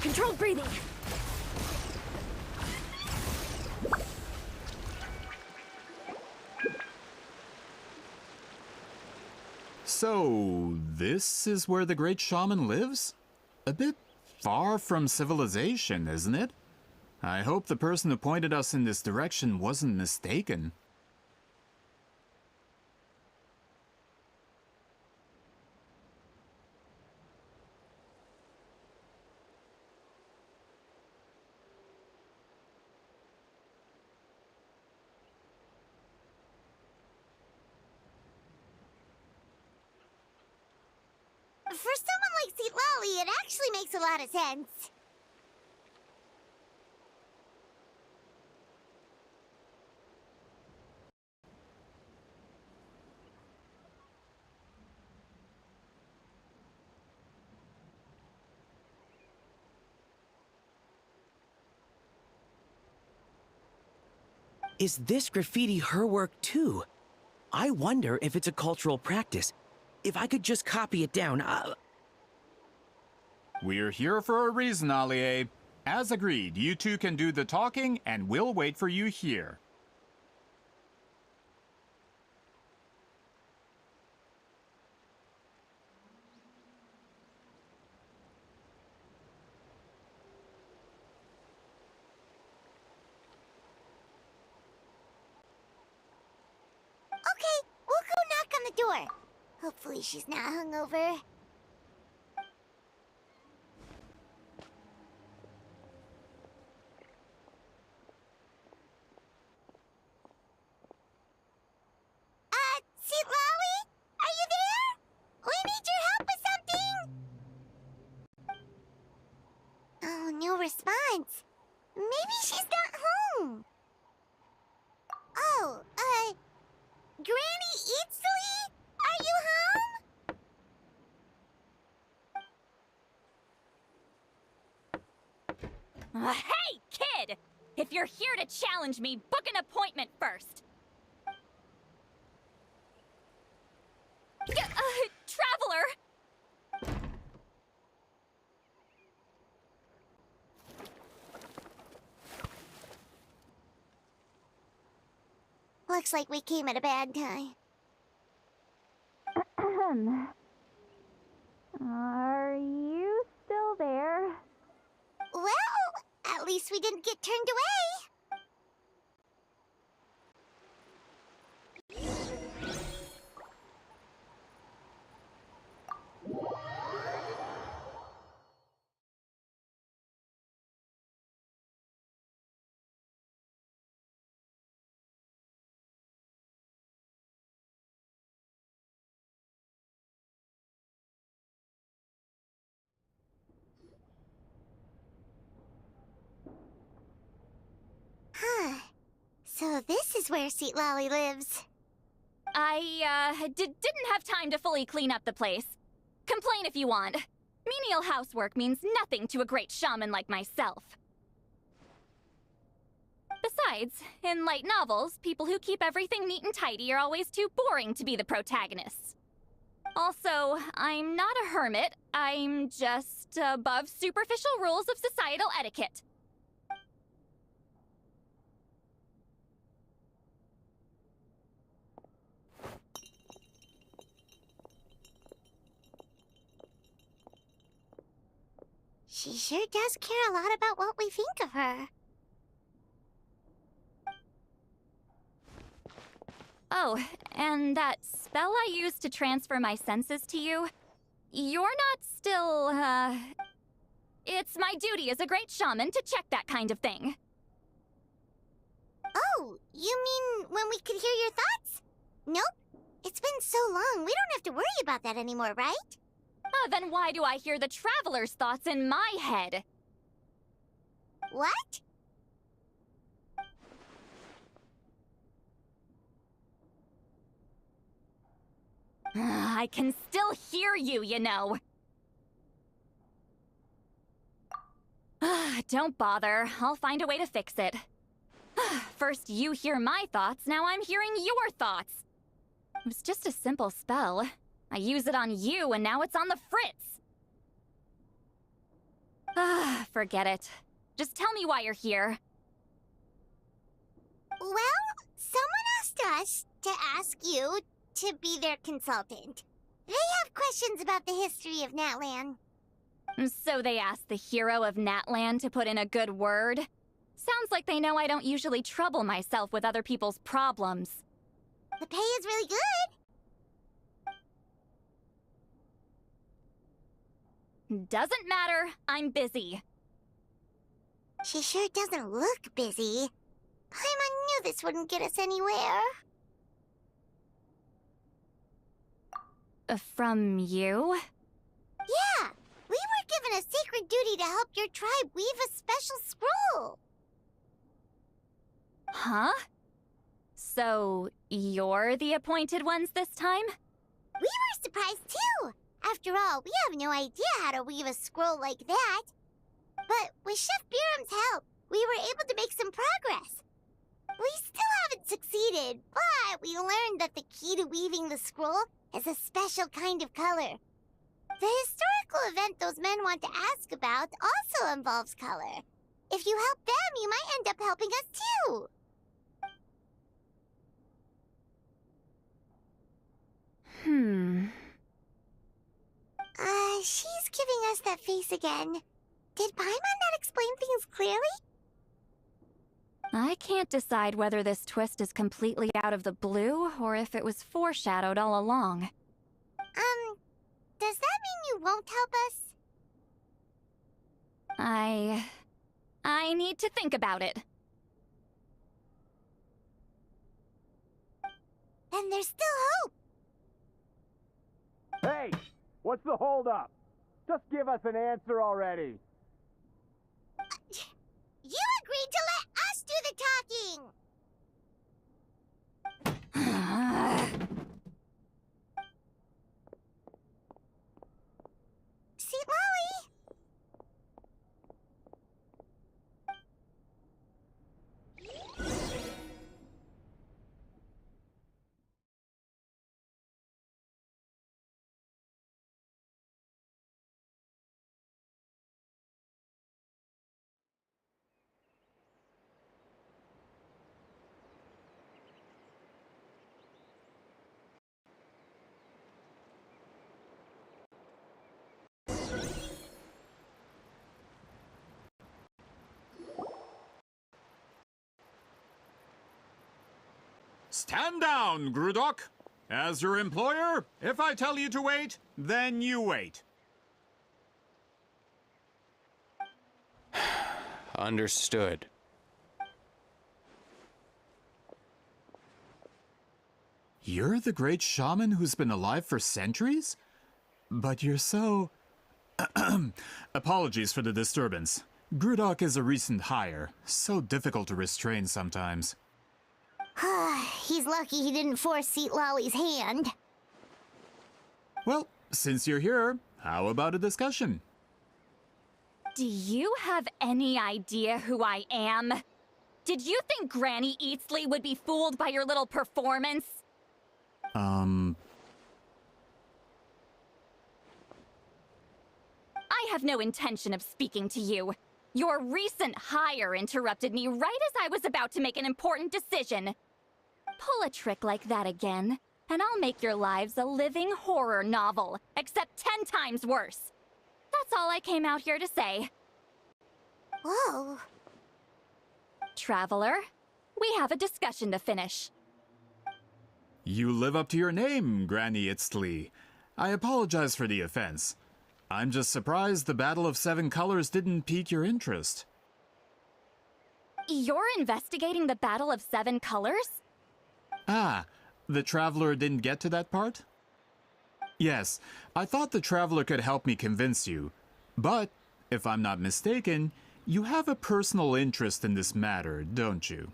Controlled breathing. So, this is where the great shaman lives? A bit far from civilization, isn't it? I hope the person who pointed us in this direction wasn't mistaken. For someone like Lolly, it actually makes a lot of sense. Is this graffiti her work too? I wonder if it's a cultural practice. If I could just copy it down, We're here for a reason, Allie. As agreed, you two can do the talking, and we'll wait for you here. Okay, we'll go knock on the door. Hopefully she's not hungover. Lolly? Are you there? We need your help with something! Oh, no response. Maybe she's not home. Oh, Granny Eatsley? Are you home? Hey, kid! If you're here to challenge me, book an appointment first. Traveler! Looks like we came at a bad time. Are you still there? Well, at least we didn't get turned away. Huh. So this is where Lolly lives. I, didn't have time to fully clean up the place. Complain if you want. Menial housework means nothing to a great shaman like myself. Besides, in light novels, people who keep everything neat and tidy are always too boring to be the protagonists. Also, I'm not a hermit. I'm just above superficial rules of societal etiquette. She sure does care a lot about what we think of her. Oh, and that spell I used to transfer my senses to you, you're not still, It's my duty as a great shaman to check that kind of thing. Oh, you mean when we could hear your thoughts? Nope. It's been so long, we don't have to worry about that anymore, right? Then why do I hear the traveler's thoughts in my head? What? I can still hear you, you know. Don't bother. I'll find a way to fix it. First you hear my thoughts, now I'm hearing your thoughts. It was just a simple spell. I use it on you, and now it's on the fritz. Ah, forget it. Just tell me why you're here. Well, someone asked us to ask you to be their consultant. They have questions about the history of Natlan. So they asked the hero of Natlan to put in a good word? Sounds like they know I don't usually trouble myself with other people's problems. The pay is really good. Doesn't matter, I'm busy. She sure doesn't look busy. Paimon knew this wouldn't get us anywhere. From you? Yeah, we were given a sacred duty to help your tribe weave a special scroll. Huh? So, you're the appointed ones this time? We were surprised too. After all, we have no idea how to weave a scroll like that. But with Chef Biram's help, we were able to make some progress. We still haven't succeeded, but we learned that the key to weaving the scroll is a special kind of color. The historical event those men want to ask about also involves color. If you help them, you might end up helping us too. She's giving us that face again. Did Paimon not explain things clearly? I can't decide whether this twist is completely out of the blue or if it was foreshadowed all along. Does that mean you won't help us? I need to think about it. Then there's still hope. Hey, what's the holdup? Just give us an answer already. You agreed to let us do the talking! Sweet Lolly! Stand down, Grudok. As your employer, if I tell you to wait, then you wait. Understood. You're the great shaman who's been alive for centuries? But you're so... Apologies for the disturbance. Grudok is a recent hire, so difficult to restrain sometimes. He's lucky he didn't force Seat Lolly's hand. Well, since you're here, how about a discussion? Do you have any idea who I am? Did you think Granny Eatsley would be fooled by your little performance? I have no intention of speaking to you. Your recent hire interrupted me right as I was about to make an important decision. Pull a trick like that again, and I'll make your lives a living horror novel, except 10 times worse. That's all I came out here to say. Whoa. Traveler, we have a discussion to finish. You live up to your name, Granny Itztli. I apologize for the offense. I'm just surprised the Battle of Seven Colors didn't pique your interest. You're investigating the Battle of Seven Colors? Ah, the Traveler didn't get to that part? Yes, I thought the Traveler could help me convince you. But, if I'm not mistaken, you have a personal interest in this matter, don't you?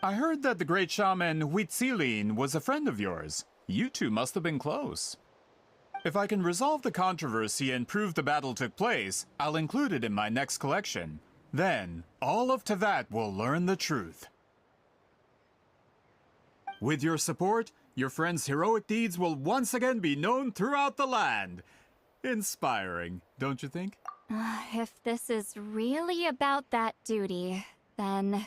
I heard that the great shaman Huitzilin was a friend of yours. You two must have been close. If I can resolve the controversy and prove the battle took place, I'll include it in my next collection. Then, all of Tevat will learn the truth. With your support, your friend's heroic deeds will once again be known throughout the land. Inspiring, don't you think? If this is really about that duty, then...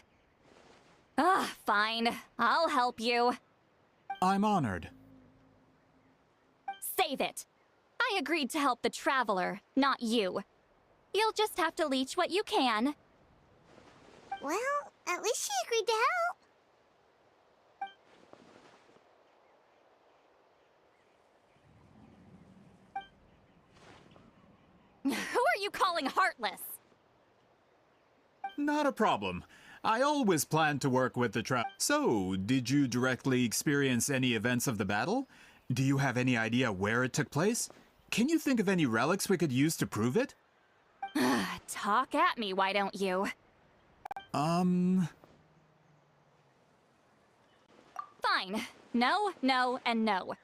fine. I'll help you. I'm honored. Save it. I agreed to help the Traveler, not you. You'll just have to leech what you can. Well, at least she agreed to help. Who are you calling heartless? Not a problem. I always planned to work with the So, did you directly experience any events of the battle? Do you have any idea where it took place? Can you think of any relics we could use to prove it? Talk at me, why don't you? Fine. No, no, and no.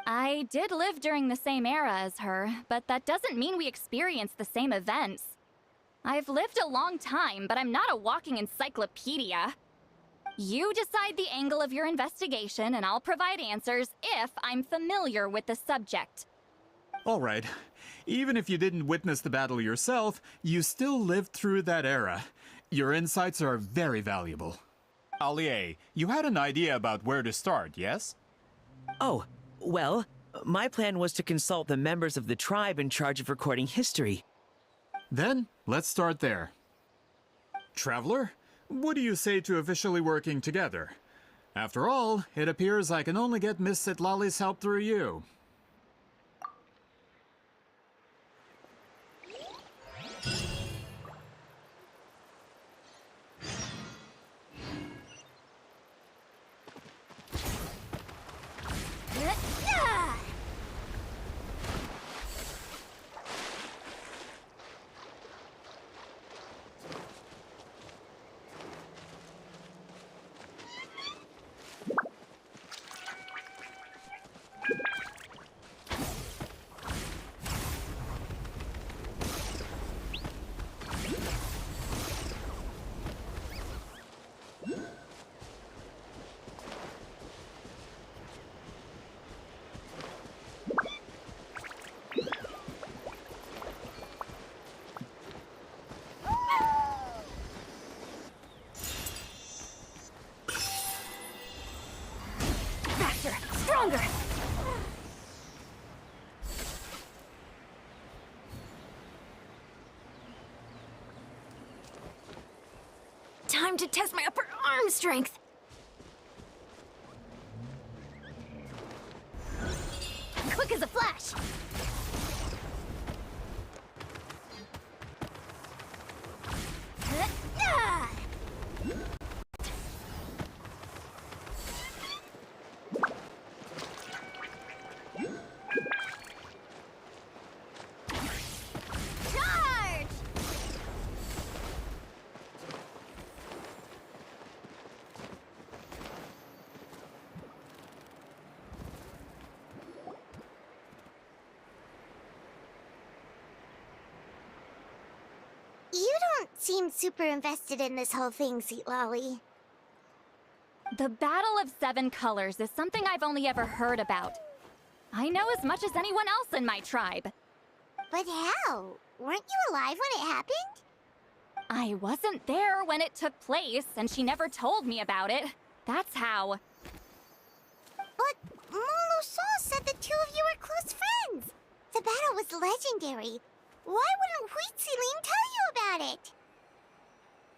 I did live during the same era as her, but that doesn't mean we experienced the same events. I've lived a long time, but I'm not a walking encyclopedia. You decide the angle of your investigation, and I'll provide answers if I'm familiar with the subject. All right. Even if you didn't witness the battle yourself, you still lived through that era. Your insights are very valuable. Alie, you had an idea about where to start, yes? Oh, well, my plan was to consult the members of the tribe in charge of recording history. Then, let's start there. Traveler, what do you say to officially working together? After all, it appears I can only get Miss Sitlali's help through you. Stronger! Time to test my upper arm strength! Quick as a flash! You don't seem super invested in this whole thing, Sitlali. The Battle of Seven Colors is something I've only ever heard about. I know as much as anyone else in my tribe. But how? Weren't you alive when it happened? I wasn't there when it took place, and she never told me about it. That's how. But Molo-san said the two of you were close friends. The battle was legendary. Why wouldn't Huitziling tell you about it?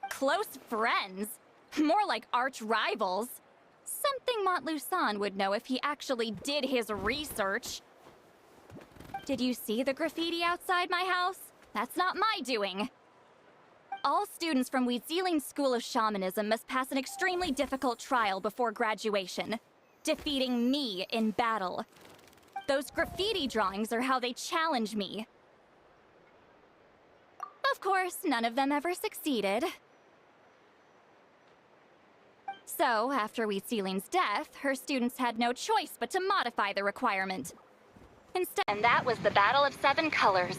Close friends? More like arch rivals. Something Montluçon would know if he actually did his research. Did you see the graffiti outside my house? That's not my doing. All students from Huitziling's School of Shamanism must pass an extremely difficult trial before graduation, defeating me in battle. Those graffiti drawings are how they challenge me. Of course, none of them ever succeeded. So, after Huitziling's death, her students had no choice but to modify the requirement. Instead, and that was the Battle of Seven Colors.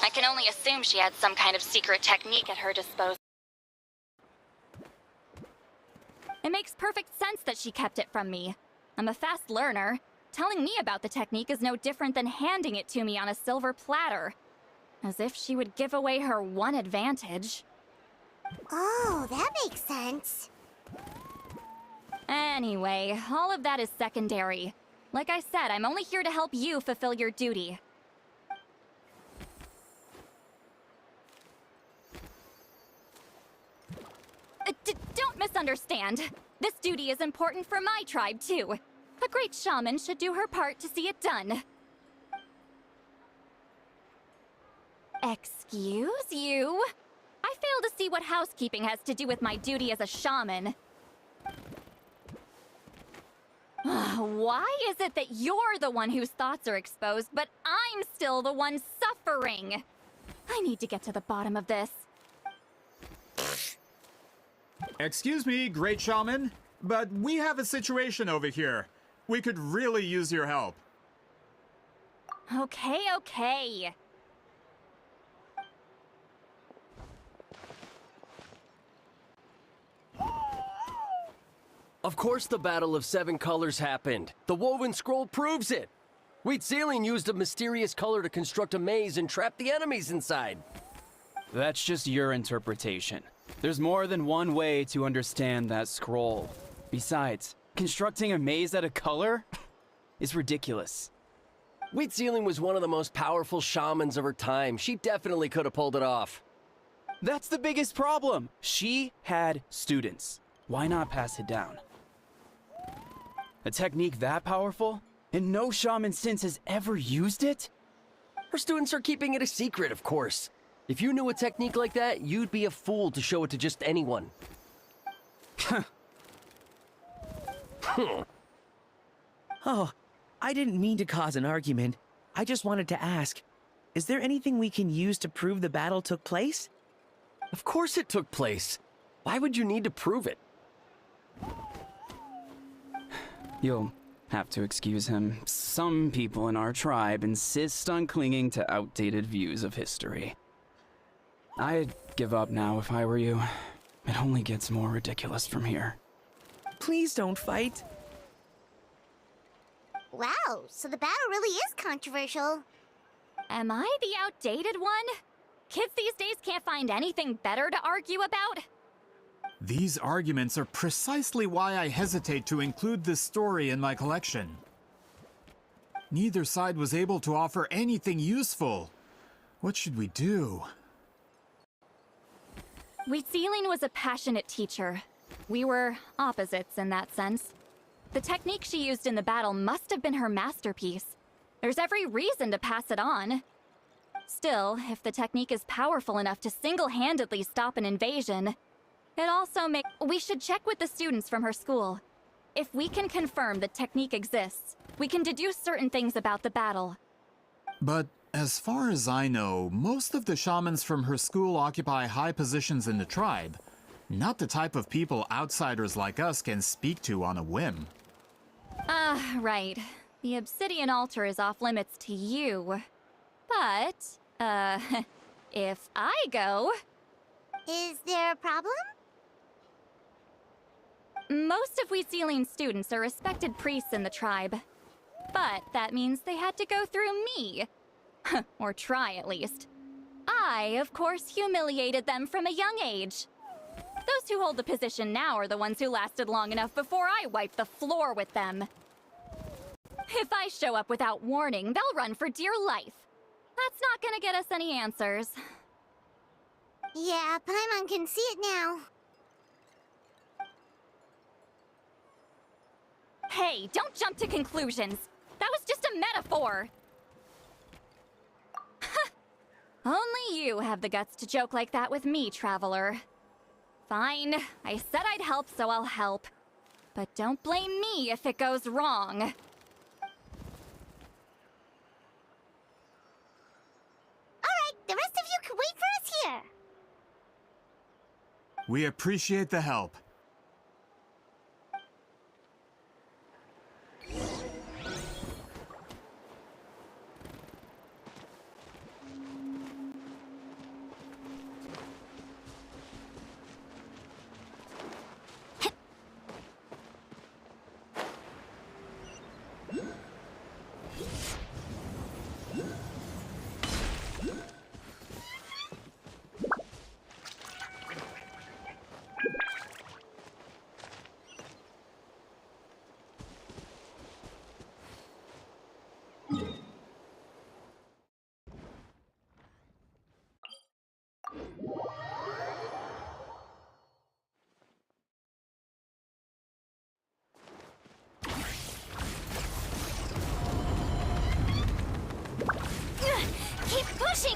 I can only assume she had some kind of secret technique at her disposal. It makes perfect sense that she kept it from me. I'm a fast learner. Telling me about the technique is no different than handing it to me on a silver platter. As if she would give away her one advantage. Oh, that makes sense. Anyway, all of that is secondary. Like I said, I'm only here to help you fulfill your duty. Don't misunderstand. This duty is important for my tribe, too. A great shaman should do her part to see it done. Excuse you? I fail to see what housekeeping has to do with my duty as a shaman. Why is it that you're the one whose thoughts are exposed, but I'm still the one suffering? I need to get to the bottom of this. Excuse me, great shaman, but we have a situation over here. We could really use your help. Okay. Of course the Battle of Seven Colors happened. The woven scroll proves it. Wheat Ceiling used a mysterious color to construct a maze and trap the enemies inside. That's just your interpretation. There's more than one way to understand that scroll. Besides, constructing a maze out of color is ridiculous. Wheat Ceiling was one of the most powerful shamans of her time. She definitely could have pulled it off. That's the biggest problem. She had students. Why not pass it down? A technique that powerful? And no shaman since has ever used it? Her students are keeping it a secret, of course. If you knew a technique like that, you'd be a fool to show it to just anyone. Oh, I didn't mean to cause an argument. I just wanted to ask, is there anything we can use to prove the battle took place? Of course it took place. Why would you need to prove it? You'll have to excuse him. Some people in our tribe insist on clinging to outdated views of history. I'd give up now if I were you. It only gets more ridiculous from here. Please don't fight. Wow, so the battle really is controversial. Am I the outdated one? Kids these days can't find anything better to argue about? These arguments are precisely why I hesitate to include this story in my collection. Neither side was able to offer anything useful. What should we do? Wheat Ceiling was a passionate teacher. We were opposites in that sense. The technique she used in the battle must have been her masterpiece. There's every reason to pass it on. Still, if the technique is powerful enough to single-handedly stop an invasion, it also we should check with the students from her school. If we can confirm the technique exists, we can deduce certain things about the battle. But as far as I know, most of the shamans from her school occupy high positions in the tribe. Not the type of people outsiders like us can speak to on a whim. Right. The obsidian altar is off limits to you. But, if I go... Is there a problem? Most of Wheat Ceiling's students are respected priests in the tribe. But that means they had to go through me. Or try, at least. I, of course, humiliated them from a young age. Those who hold the position now are the ones who lasted long enough before I wiped the floor with them. If I show up without warning, they'll run for dear life. That's not gonna get us any answers. Yeah, Paimon can see it now. Hey, don't jump to conclusions. That was just a metaphor. Only you have the guts to joke like that with me, Traveler. Fine, I said I'd help, so I'll help. But don't blame me if it goes wrong. Alright, the rest of you can wait for us here. We appreciate the help. Keep pushing!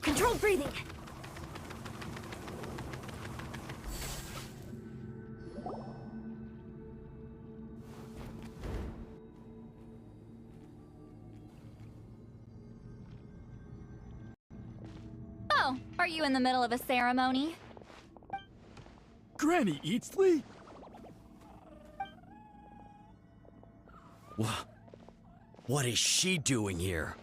Controlled breathing. Oh, are you in the middle of a ceremony? Granny Eatsley? What is she doing here?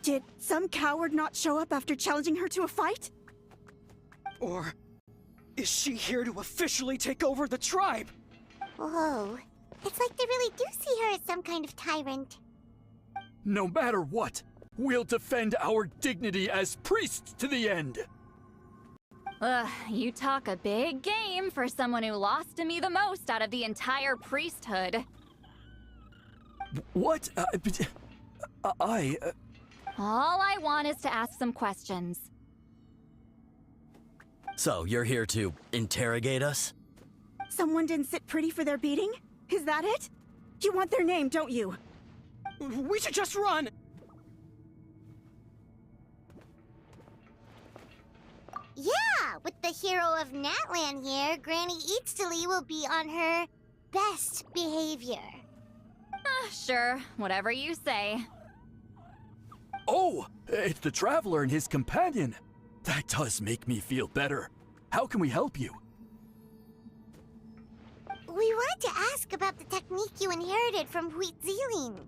Did some coward not show up after challenging her to a fight? Or is she here to officially take over the tribe? Whoa. It's like they really do see her as some kind of tyrant. No matter what, we'll defend our dignity as priests to the end. Ugh, you talk a big game for someone who lost to me the most out of the entire priesthood. What? All I want is to ask some questions. So, you're here to interrogate us? Someone didn't sit pretty for their beating? Is that it? You want their name, don't you? We should just run! Yeah, with the hero of Natlan here, Granny Eatsley will be on her best behavior. Sure, whatever you say. Oh, it's the Traveler and his companion. That does make me feel better. How can we help you? We wanted to ask about the technique you inherited from Huitziling.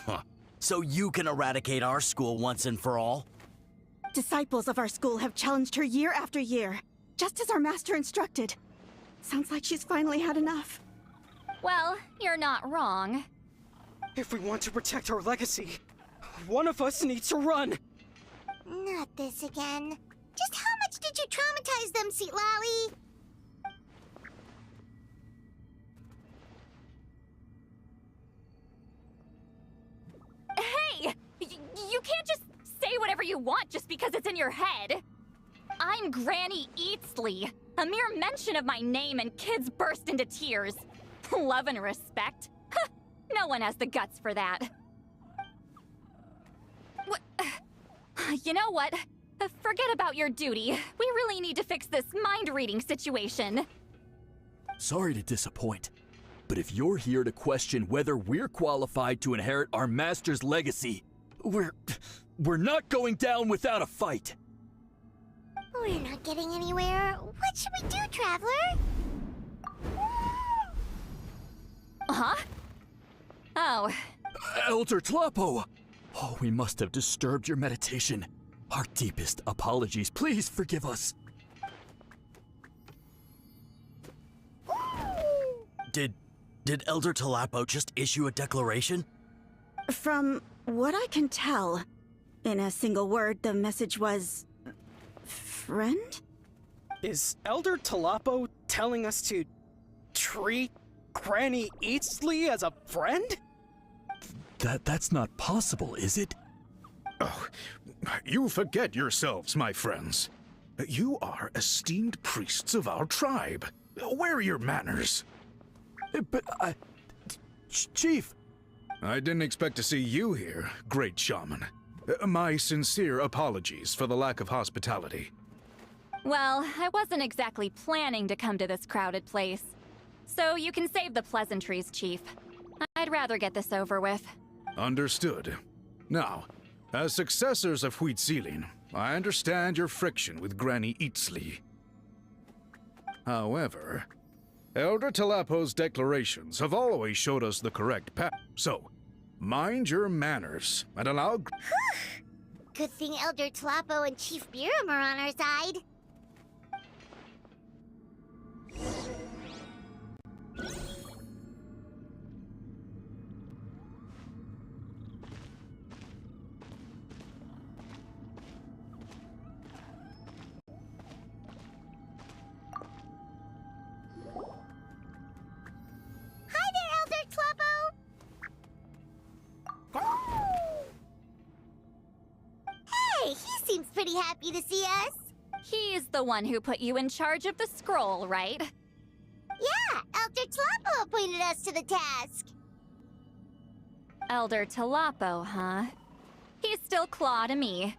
Huh. So you can eradicate our school once and for all? Disciples of our school have challenged her year after year, just as our master instructed. Sounds like she's finally had enough. Well, you're not wrong. If we want to protect our legacy, one of us needs to run! Not this again. Just how much did you traumatize them, Seatlally? Hey! You can't just say whatever you want just because it's in your head. I'm Granny Eatsley. A mere mention of my name and kids burst into tears. Love and respect? Huh, no one has the guts for that. You know what? Forget about your duty. We really need to fix this mind-reading situation. Sorry to disappoint, but if you're here to question whether we're qualified to inherit our master's legacy, we're not going down without a fight. We're not getting anywhere. What should we do, Traveler? Huh? Oh. Elder Tlapo! Oh, we must have disturbed your meditation. Our deepest apologies. Please forgive us. Did Elder Tlapo just issue a declaration? From what I can tell, in a single word, the message was... friend? Is Elder Tlapo telling us to treat Granny Eatsley as a friend? That's not possible, is it? Oh, you forget yourselves, my friends. You are esteemed priests of our tribe. Where are your manners? But Chief! I didn't expect to see you here, great shaman. My sincere apologies for the lack of hospitality. Well, I wasn't exactly planning to come to this crowded place. So you can save the pleasantries, Chief. I'd rather get this over with. Understood. Now, as successors of Huitziling, I understand your friction with Granny Eatsley. However, Elder Tlapo's declarations have always showed us the correct path, so mind your manners and allow... Good thing Elder Tlapo and Chief Biram are on our side. seems pretty happy to see us. He's the one who put you in charge of the scroll, right? Yeah, Elder Tlapo appointed us to the task. Elder Tlapo, huh? He's still Claw to me.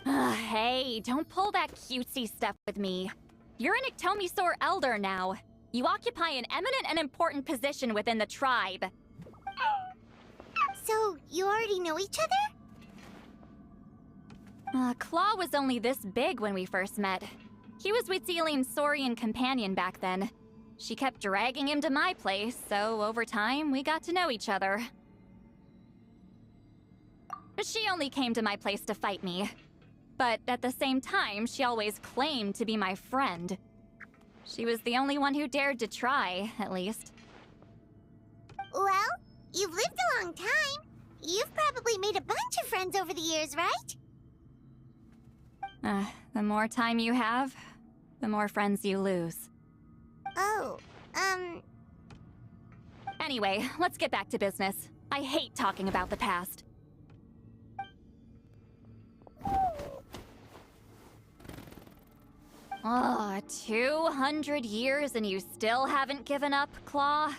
Hey, don't pull that cutesy stuff with me. You're an Iktomisaur Elder now. You occupy an eminent and important position within the tribe. So, you already know each other? Claw was only this big when we first met. He was Witzeline's Saurian companion back then. She kept dragging him to my place, so over time, we got to know each other. She only came to my place to fight me. But at the same time, she always claimed to be my friend. She was the only one who dared to try, at least. Well, you've lived a long time. You've probably made a bunch of friends over the years, right? The more time you have, the more friends you lose. Oh, Anyway, let's get back to business. I hate talking about the past. Oh, 200 years and you still haven't given up, Claw?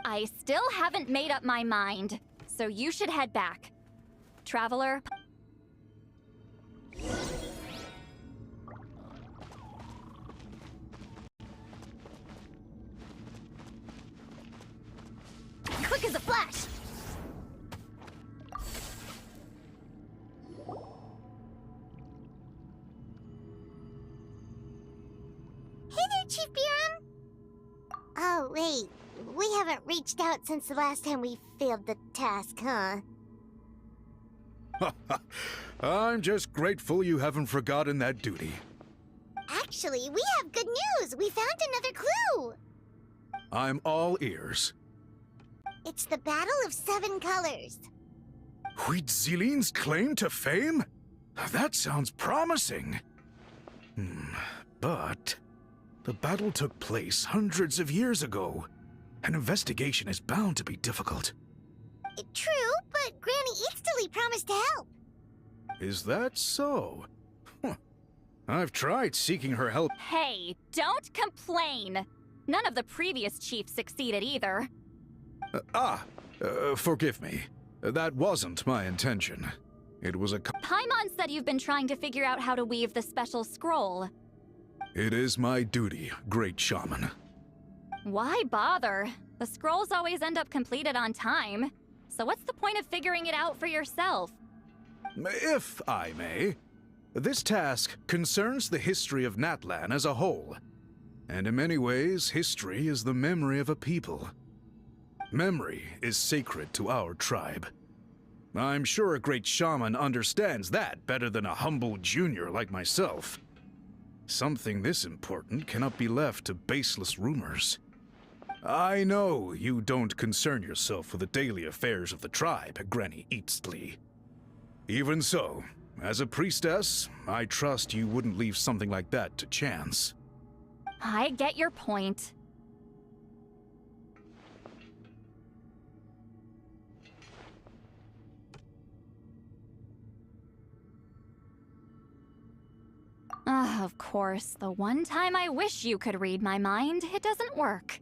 I still haven't made up my mind, so you should head back. Traveler? quick as a flash! Hey there, Chief Biram! Oh, wait. We haven't reached out since the last time we failed the task, huh? I'm just grateful you haven't forgotten that duty. Actually, we have good news! We found another clue! I'm all ears. It's the Battle of Seven Colors. Huitziline's claim to fame? That sounds promising. But the battle took place hundreds of years ago. An investigation is bound to be difficult. True, but Granny Easterly promised to help. Is that so? I've tried seeking her help. Hey, don't complain! None of the previous chiefs succeeded either. Forgive me. That wasn't my intention. It was a... Paimon said you've been trying to figure out how to weave the special scroll. It is my duty, great shaman. Why bother? The scrolls always end up completed on time. So what's the point of figuring it out for yourself? If I may, this task concerns the history of Natlan as a whole. And in many ways, history is the memory of a people. Memory is sacred to our tribe. I'm sure a great shaman understands that better than a humble junior like myself. Something this important cannot be left to baseless rumors. I know you don't concern yourself with the daily affairs of the tribe, Granny Easterly. Even so, as a priestess, I trust you wouldn't leave something like that to chance. I get your point. Of course, the one time I wish you could read my mind, it doesn't work.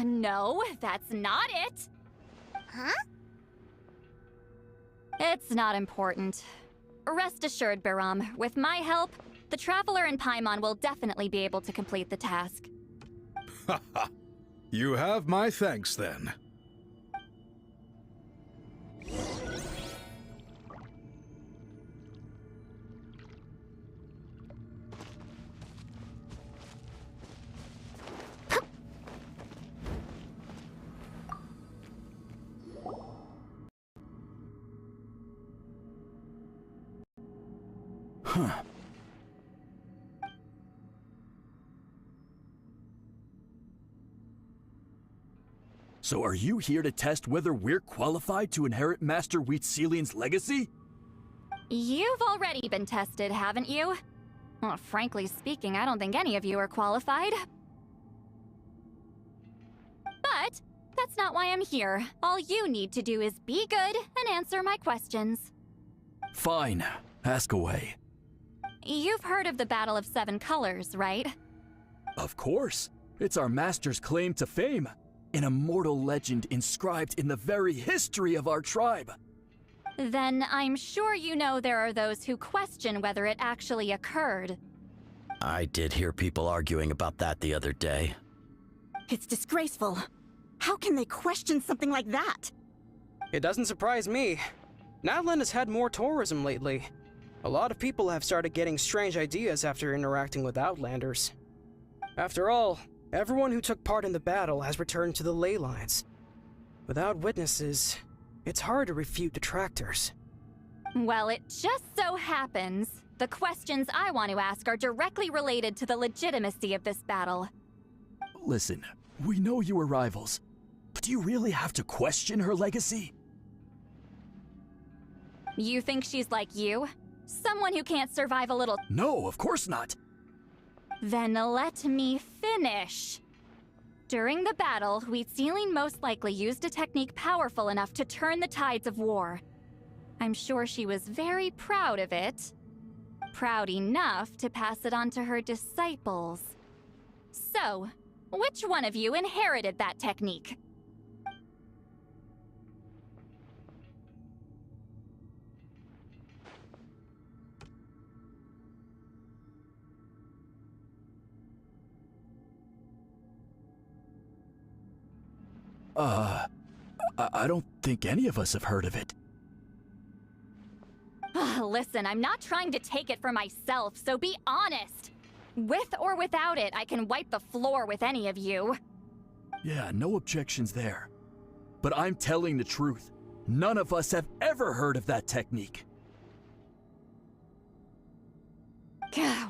No, that's not it. Huh? It's not important. Rest assured, Biram, with my help, the Traveler and Paimon will definitely be able to complete the task. You have my thanks, then. So are you here to test whether we're qualified to inherit Master Wheatzilian's legacy? You've already been tested, haven't you? Well, frankly speaking, I don't think any of you are qualified. But that's not why I'm here. All you need to do is be good and answer my questions. Fine. Ask away. You've heard of the Battle of Seven Colors, right? Of course. It's our master's claim to fame. An immortal legend inscribed in the very history of our tribe. Then I'm sure you know there are those who question whether it actually occurred. I did hear people arguing about that the other day. It's disgraceful. How can they question something like that? It doesn't surprise me. Natlan has had more tourism lately. A lot of people have started getting strange ideas after interacting with Outlanders. After all, everyone who took part in the battle has returned to the ley lines. Without witnesses, it's hard to refute detractors. Well, it just so happens the questions I want to ask are directly related to the legitimacy of this battle. Listen, we know you were rivals, but do you really have to question her legacy? You think she's like you? Someone who can't survive a little— No, of course not. Then let me finish. During the battle, Wheatziling most likely used a technique powerful enough to turn the tides of war. I'm sure she was very proud of it. Proud enough to pass it on to her disciples. So, which one of you inherited that technique? I don't think any of us have heard of it. Listen, I'm not trying to take it for myself, so be honest. With or without it, I can wipe the floor with any of you. Yeah, no objections there. But I'm telling the truth. None of us have ever heard of that technique.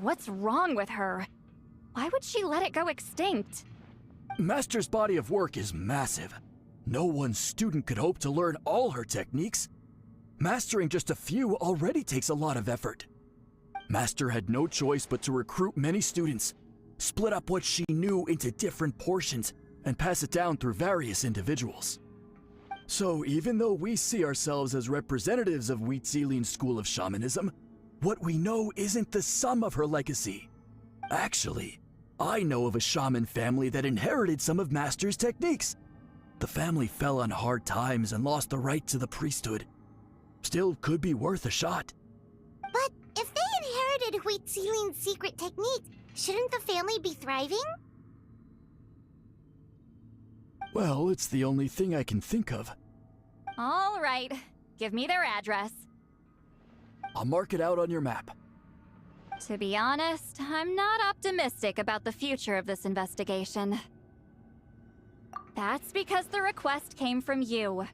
What's wrong with her? Why would she let it go extinct? Master's body of work is massive. No one student could hope to learn all her techniques. Mastering just a few already takes a lot of effort. Master had no choice but to recruit many students, split up what she knew into different portions, and pass it down through various individuals. So even though we see ourselves as representatives of Wheatzilian's school of shamanism, what we know isn't the sum of her legacy. Actually, I know of a shaman family that inherited some of Master's techniques. The family fell on hard times and lost the right to the priesthood. Still could be worth a shot. But if they inherited Wheatziling's secret technique, shouldn't the family be thriving? Well, it's the only thing I can think of. All right, give me their address. I'll mark it out on your map. To be honest, I'm not optimistic about the future of this investigation. That's because the request came from you.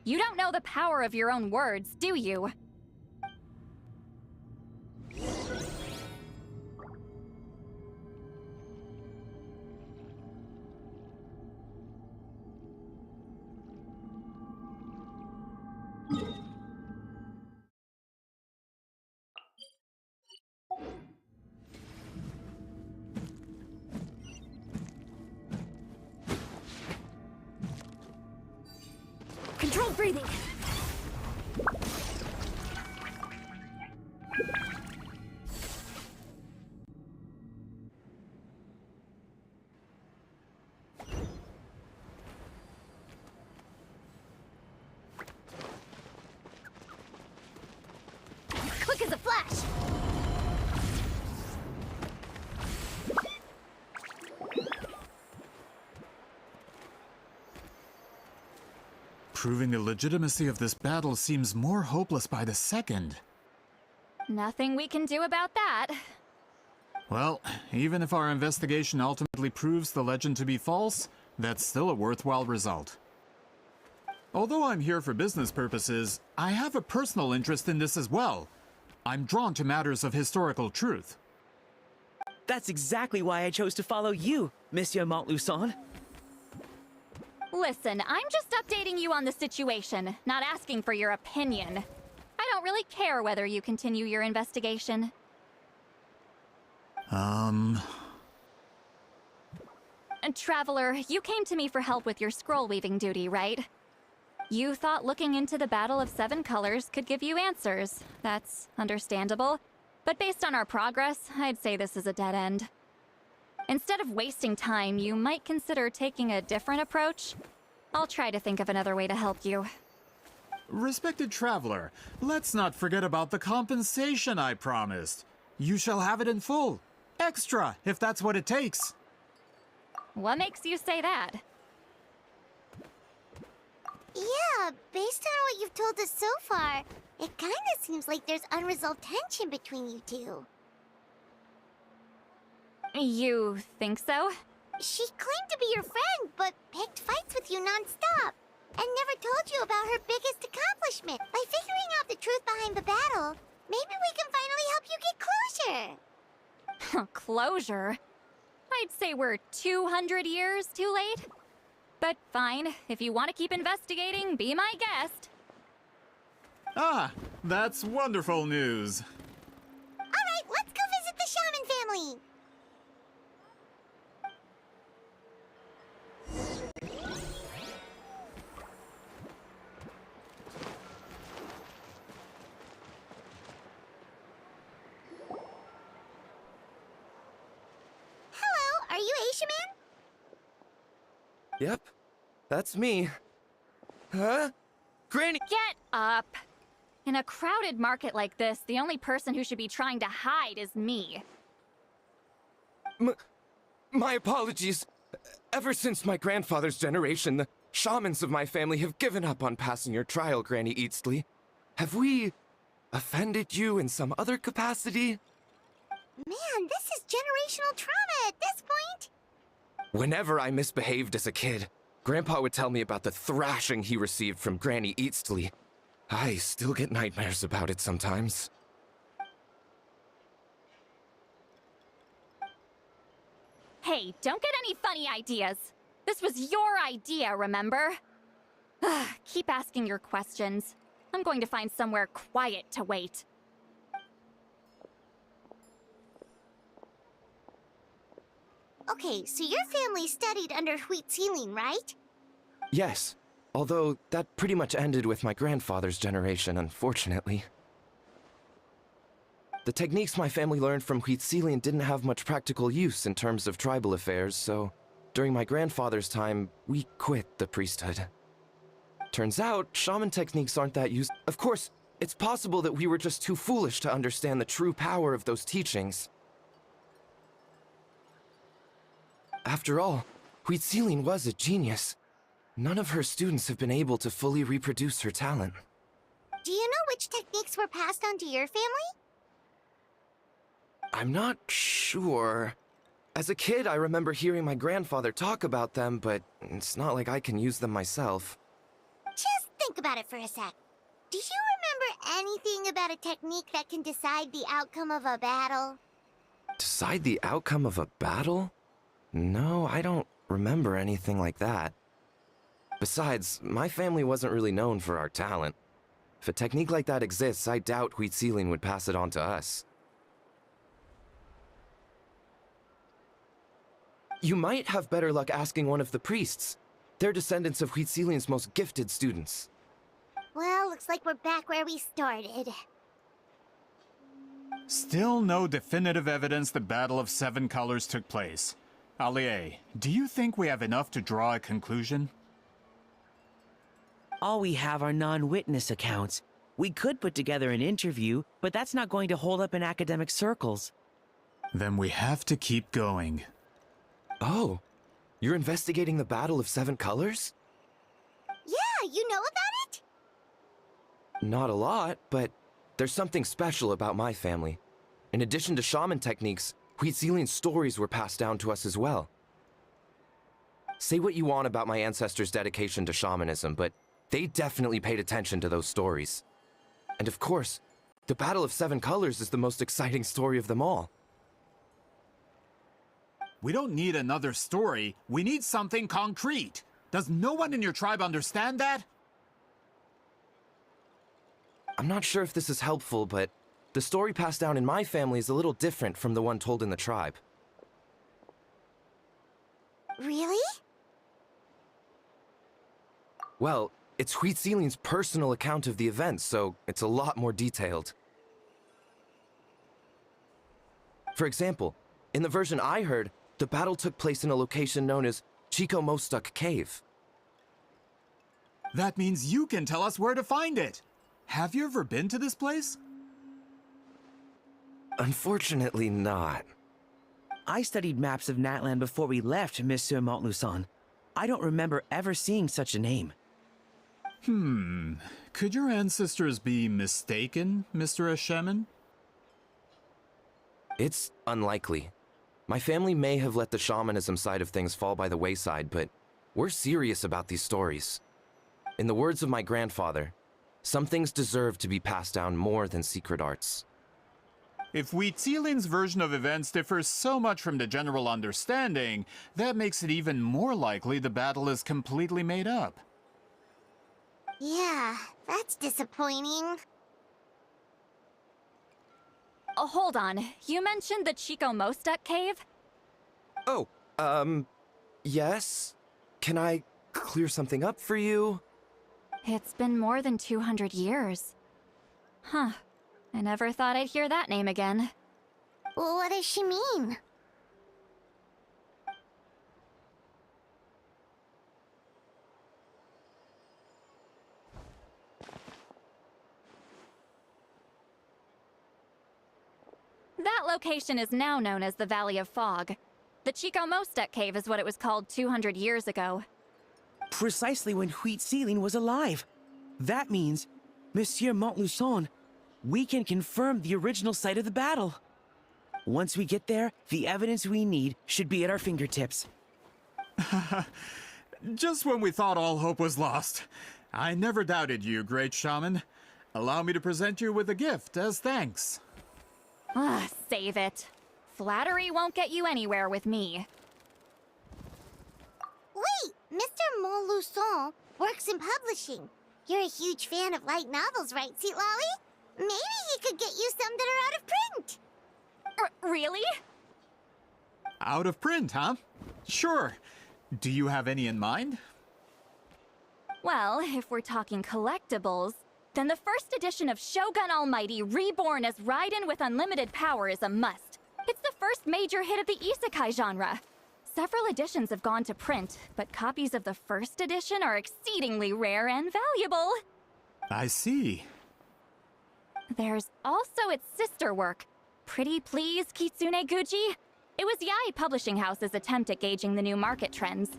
You don't know the power of your own words, do you? Controlled breathing. Quick as a flash! Proving the legitimacy of this battle seems more hopeless by the second. Nothing we can do about that. Well, even if our investigation ultimately proves the legend to be false, that's still a worthwhile result. Although I'm here for business purposes, I have a personal interest in this as well. I'm drawn to matters of historical truth. That's exactly why I chose to follow you, Monsieur Montluçon. Listen, I'm just updating you on the situation, not asking for your opinion. I don't really care whether you continue your investigation. Traveler, you came to me for help with your scroll weaving duty, right? You thought looking into the Battle of Seven Colors could give you answers. That's understandable. But based on our progress, I'd say this is a dead end. Instead of wasting time, you might consider taking a different approach. I'll try to think of another way to help you. Respected traveler, let's not forget about the compensation I promised. You shall have it in full. Extra, if that's what it takes. What makes you say that? Yeah, based on what you've told us so far, it kinda seems like there's unresolved tension between you two. You think so? She claimed to be your friend, but picked fights with you non-stop, and never told you about her biggest accomplishment. By figuring out the truth behind the battle, maybe we can finally help you get closure. Closure? I'd say we're 200 years too late. But fine, if you want to keep investigating, be my guest. Ah, that's wonderful news. Alright, let's go visit the shaman family! Hello, are you a shaman? Yep, that's me. Huh? Granny! Get up! In a crowded market like this, the only person who should be trying to hide is me. My apologies. Ever since my grandfather's generation, the shamans of my family have given up on passing your trial, Granny Eastley. Have we offended you in some other capacity? Man, this is generational trauma at this point! Whenever I misbehaved as a kid, Grandpa would tell me about the thrashing he received from Granny Eastley. I still get nightmares about it sometimes. Hey, don't get any funny ideas. This was your idea, remember? Keep asking your questions. I'm going to find somewhere quiet to wait. Okay, so your family studied under Huitzilin, right? Yes, although that pretty much ended with my grandfather's generation, unfortunately. The techniques my family learned from Huitzilin didn't have much practical use in terms of tribal affairs, so during my grandfather's time, we quit the priesthood. Turns out, shaman techniques aren't that used. Of course, it's possible that we were just too foolish to understand the true power of those teachings. After all, Huitzilin was a genius. None of her students have been able to fully reproduce her talent. Do you know which techniques were passed on to your family? I'm not sure. As a kid, I remember hearing my grandfather talk about them, but it's not like I can use them myself. Just think about it for a sec. Do you remember anything about a technique that can decide the outcome of a battle? Decide the outcome of a battle? No, I don't remember anything like that. Besides, my family wasn't really known for our talent. If a technique like that exists, I doubt Huitzilin would pass it on to us. You might have better luck asking one of the priests. They're descendants of Huitzilin's most gifted students. Well, looks like we're back where we started. Still no definitive evidence the Battle of Seven Colors took place. Allie, do you think we have enough to draw a conclusion? All we have are non-witness accounts. We could put together an interview, but that's not going to hold up in academic circles. Then we have to keep going. Oh, you're investigating the Battle of Seven Colors? Yeah, you know about it? Not a lot, but there's something special about my family. In addition to shaman techniques, Huitzilin's stories were passed down to us as well. Say what you want about my ancestors' dedication to shamanism, but they definitely paid attention to those stories. And of course, the Battle of Seven Colors is the most exciting story of them all. We don't need another story. We need something concrete. Does no one in your tribe understand that? I'm not sure if this is helpful, but the story passed down in my family is a little different from the one told in the tribe. Really? Well, it's Huitziling's personal account of the events, so it's a lot more detailed. For example, in the version I heard, the battle took place in a location known as Chico Mostuk Cave. That means you can tell us where to find it. Have you ever been to this place? Unfortunately not. I studied maps of Natlan before we left, Monsieur Montluçon. I don't remember ever seeing such a name. Could your ancestors be mistaken, Mr. Shaman? It's unlikely. My family may have let the shamanism side of things fall by the wayside, but we're serious about these stories. In the words of my grandfather, some things deserve to be passed down more than secret arts. If Huitziling's version of events differs so much from the general understanding, that makes it even more likely the battle is completely made up. Yeah, that's disappointing. Oh, hold on. You mentioned the Chico Mostuk Cave? Oh, yes? Can I clear something up for you? It's been more than 200 years. Huh. I never thought I'd hear that name again. What does she mean? That location is now known as the Valley of Fog. The Chico Mostuk Cave is what it was called 200 years ago. Precisely when Huitziling was alive. That means, Monsieur Montluçon, we can confirm the original site of the battle. Once we get there, the evidence we need should be at our fingertips. Just when we thought all hope was lost. I never doubted you, great shaman. Allow me to present you with a gift as thanks. Ah, save it. Flattery won't get you anywhere with me. Wait, Mr. Montluçon works in publishing. You're a huge fan of light novels, right, Seatlolly? Maybe he could get you some that are out of print. Really? Out of print, huh? Sure. Do you have any in mind? Well, if we're talking collectibles, then the first edition of Shogun Almighty Reborn as Raiden with Unlimited Power is a must. It's the first major hit of the isekai genre. Several editions have gone to print, but copies of the first edition are exceedingly rare and valuable. I see. There's also its sister work, Pretty Please Kitsune Guji. It was Yae Publishing House's attempt at gauging the new market trends.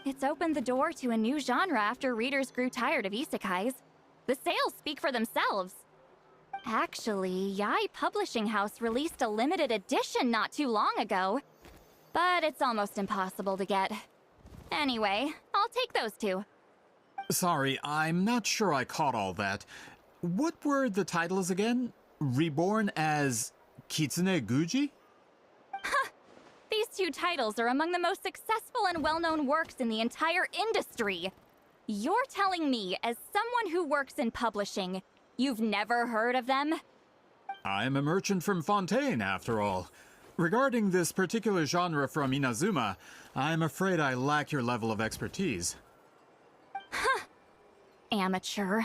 It's opened the door to a new genre after readers grew tired of isekais. The sales speak for themselves. Actually, Yae Publishing House released a limited edition not too long ago, but it's almost impossible to get. Anyway, I'll take those two. Sorry, I'm not sure I caught all that. What were the titles again? Reborn as Kitsune Guji? Huh! These two titles are among the most successful and well-known works in the entire industry. You're telling me, as someone who works in publishing, you've never heard of them? I'm a merchant from Fontaine, after all. Regarding this particular genre from Inazuma, I'm afraid I lack your level of expertise. Huh. Amateur.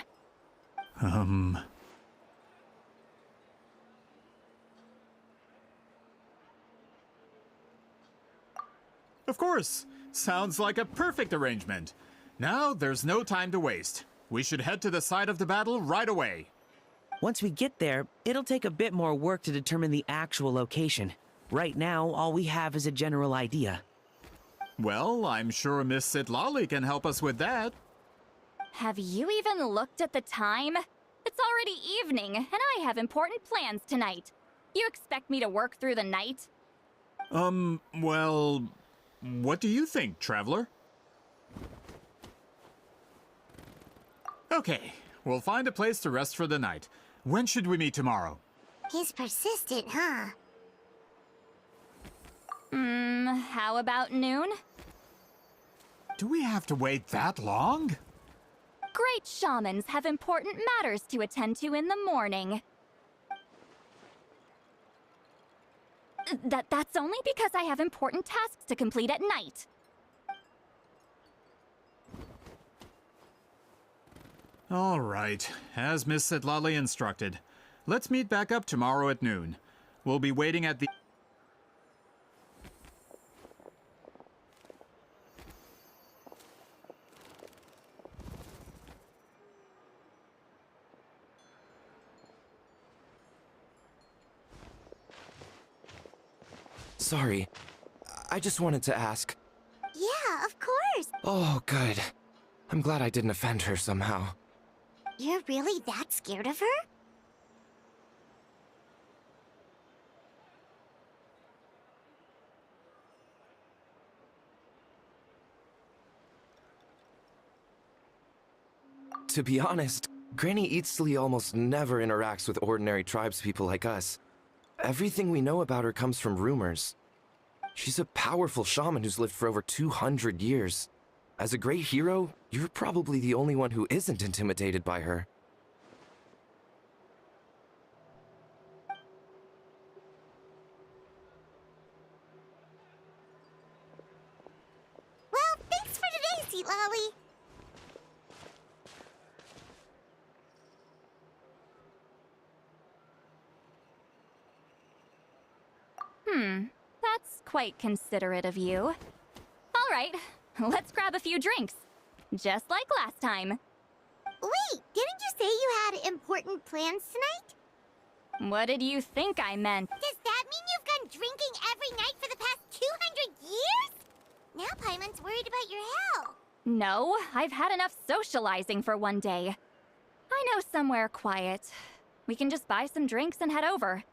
Of course. Sounds like a perfect arrangement. Now, there's no time to waste. We should head to the site of the battle right away. Once we get there, it'll take a bit more work to determine the actual location. Right now, all we have is a general idea. Well, I'm sure Miss Sitlali can help us with that. Have you even looked at the time? It's already evening, and I have important plans tonight. You expect me to work through the night? Well, what do you think, traveler? Okay, we'll find a place to rest for the night. When should we meet tomorrow? He's persistent, huh? How about noon? Do we have to wait that long? Great shamans have important matters to attend to in the morning. That's only because I have important tasks to complete at night. All right, as Miss Sitlali instructed. Let's meet back up tomorrow at noon. We'll be waiting at the... Sorry. I just wanted to ask. Yeah, of course. Oh, good. I'm glad I didn't offend her somehow. You're really that scared of her? To be honest, Granny Eatsley almost never interacts with ordinary tribespeople like us. Everything we know about her comes from rumors. She's a powerful shaman who's lived for over 200 years. As a great hero, you're probably the only one who isn't intimidated by her. Well, thanks for today, Seatlali. That's quite considerate of you. All right, let's grab a few drinks. Just like last time. Wait, didn't you say you had important plans tonight? What did you think I meant? Does that mean you've gone drinking every night for the past 200 years? Now Paimon's worried about your health. No, I've had enough socializing for one day. I know somewhere quiet. We can just buy some drinks and head over.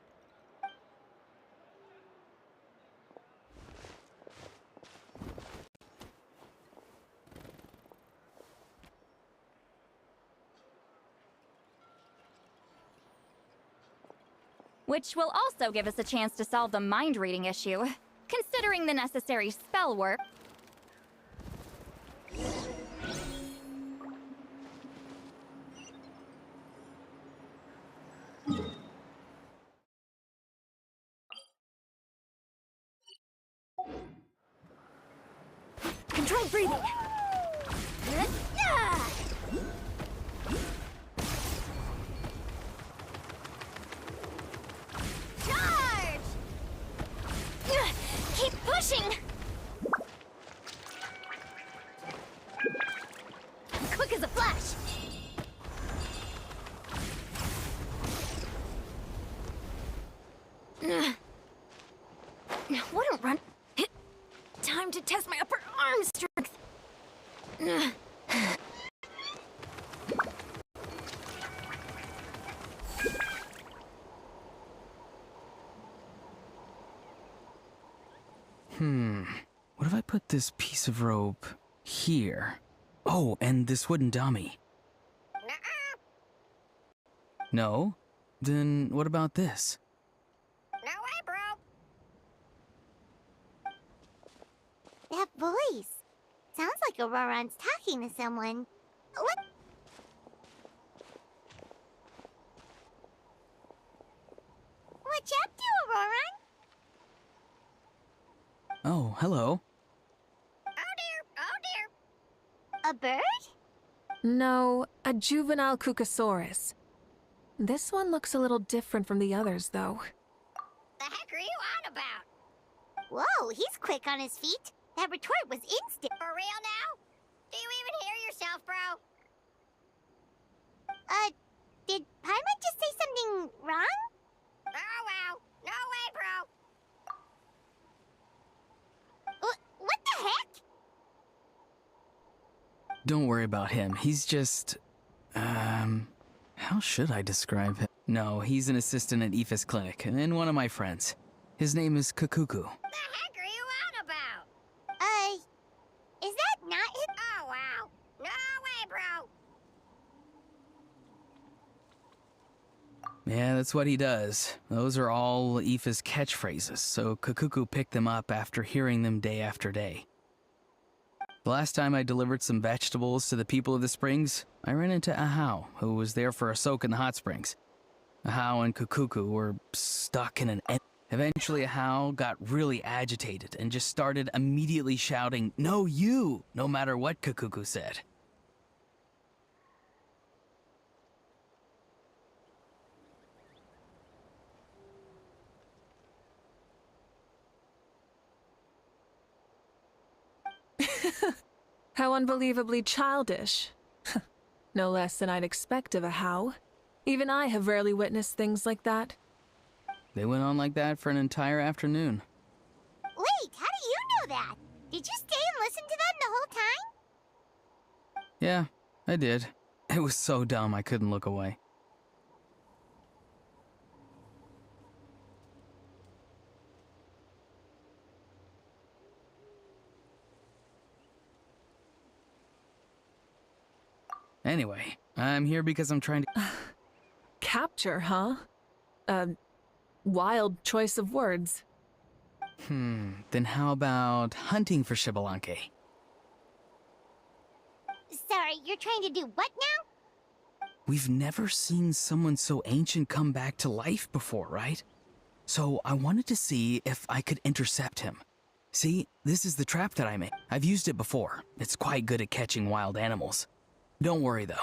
Which will also give us a chance to solve the mind-reading issue, considering the necessary spell work. Controlled breathing. Charge! Keep pushing! Quick as a flash! What a run! Time to test my upper arm strength! What if I put this piece of rope here? Oh, and this wooden dummy. No? Then what about this? No way, bro! That voice. Sounds like Auroron's talking to someone. What? What you up to, Auroron? Oh, hello. Oh dear. A bird? No, a juvenile Cucosaurus. This one looks a little different from the others, though. The heck are you on about? Whoa, he's quick on his feet. That retort was instant. For real now? Do you even hear yourself, bro? Did Paimon just say something wrong? Oh, wow. No way, bro. What the heck? Don't worry about him. He's just... how should I describe him? No, he's an assistant at Aoife's clinic, and one of my friends. His name is Kakuku. The heck are you on about? Is that not it? Oh, wow. No way, bro. Yeah, that's what he does. Those are all Aoife's catchphrases, so Kakuku picked them up after hearing them day after day. The last time I delivered some vegetables to the people of the springs, I ran into Ahau, who was there for a soak in the hot springs. Ahau and Kukuku were stuck in an Eventually, Ahau got really agitated and just started immediately shouting, "No, you!" no matter what Kukuku said. How unbelievably childish. No less than I'd expect of Ahau. Even I have rarely witnessed things like that. They went on like that for an entire afternoon. Wait, how do you know that? Did you stay and listen to them the whole time? Yeah, I did. It was so dumb I couldn't look away. Anyway, I'm here because I'm trying to... Capture, huh? Wild choice of words. Then how about hunting for Xbalanque? Sorry, you're trying to do what now? We've never seen someone so ancient come back to life before, right? So I wanted to see if I could intercept him. See, this is the trap that I made. I've used it before. It's quite good at catching wild animals. Don't worry, though.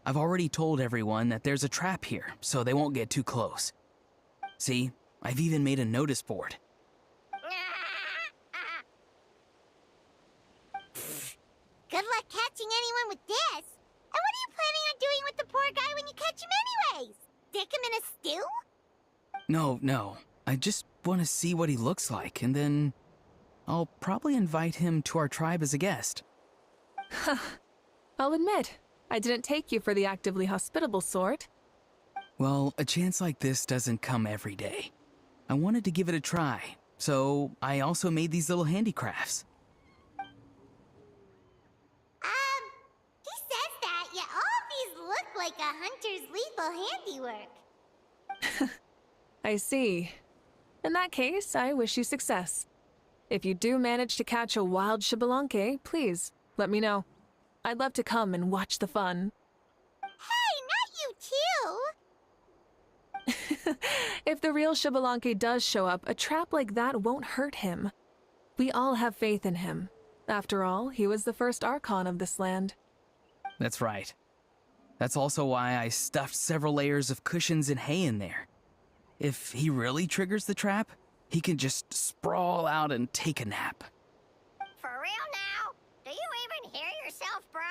I've already told everyone that there's a trap here, so they won't get too close. See, I've even made a notice board. Good luck catching anyone with this. And what are you planning on doing with the poor guy when you catch him anyways? Stick him in a stew? No. I just want to see what he looks like, and then I'll probably invite him to our tribe as a guest. I'll admit, I didn't take you for the actively hospitable sort. Well, a chance like this doesn't come every day. I wanted to give it a try, so I also made these little handicrafts. He says that, yet all of these look like a hunter's lethal handiwork. I see. In that case, I wish you success. If you do manage to catch a wild Xbalanque, please, let me know. I'd love to come and watch the fun. Hey, not you too! If the real Xbalanque does show up, a trap like that won't hurt him. We all have faith in him. After all, he was the first Archon of this land. That's right. That's also why I stuffed several layers of cushions and hay in there. If he really triggers the trap, he can just sprawl out and take a nap. For real now? Do you even hear yourself, bro?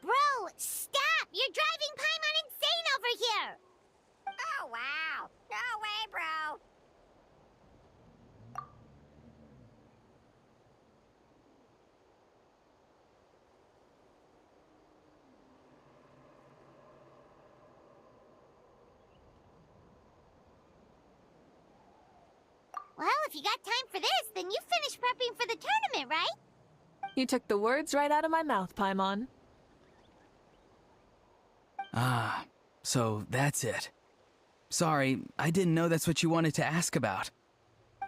Bro, stop! You're driving Paimon insane over here! Oh, wow. No way, bro. Well, if you got time for this, then you finished prepping for the tournament, right? You took the words right out of my mouth, Paimon. Ah, so that's it. Sorry, I didn't know that's what you wanted to ask about.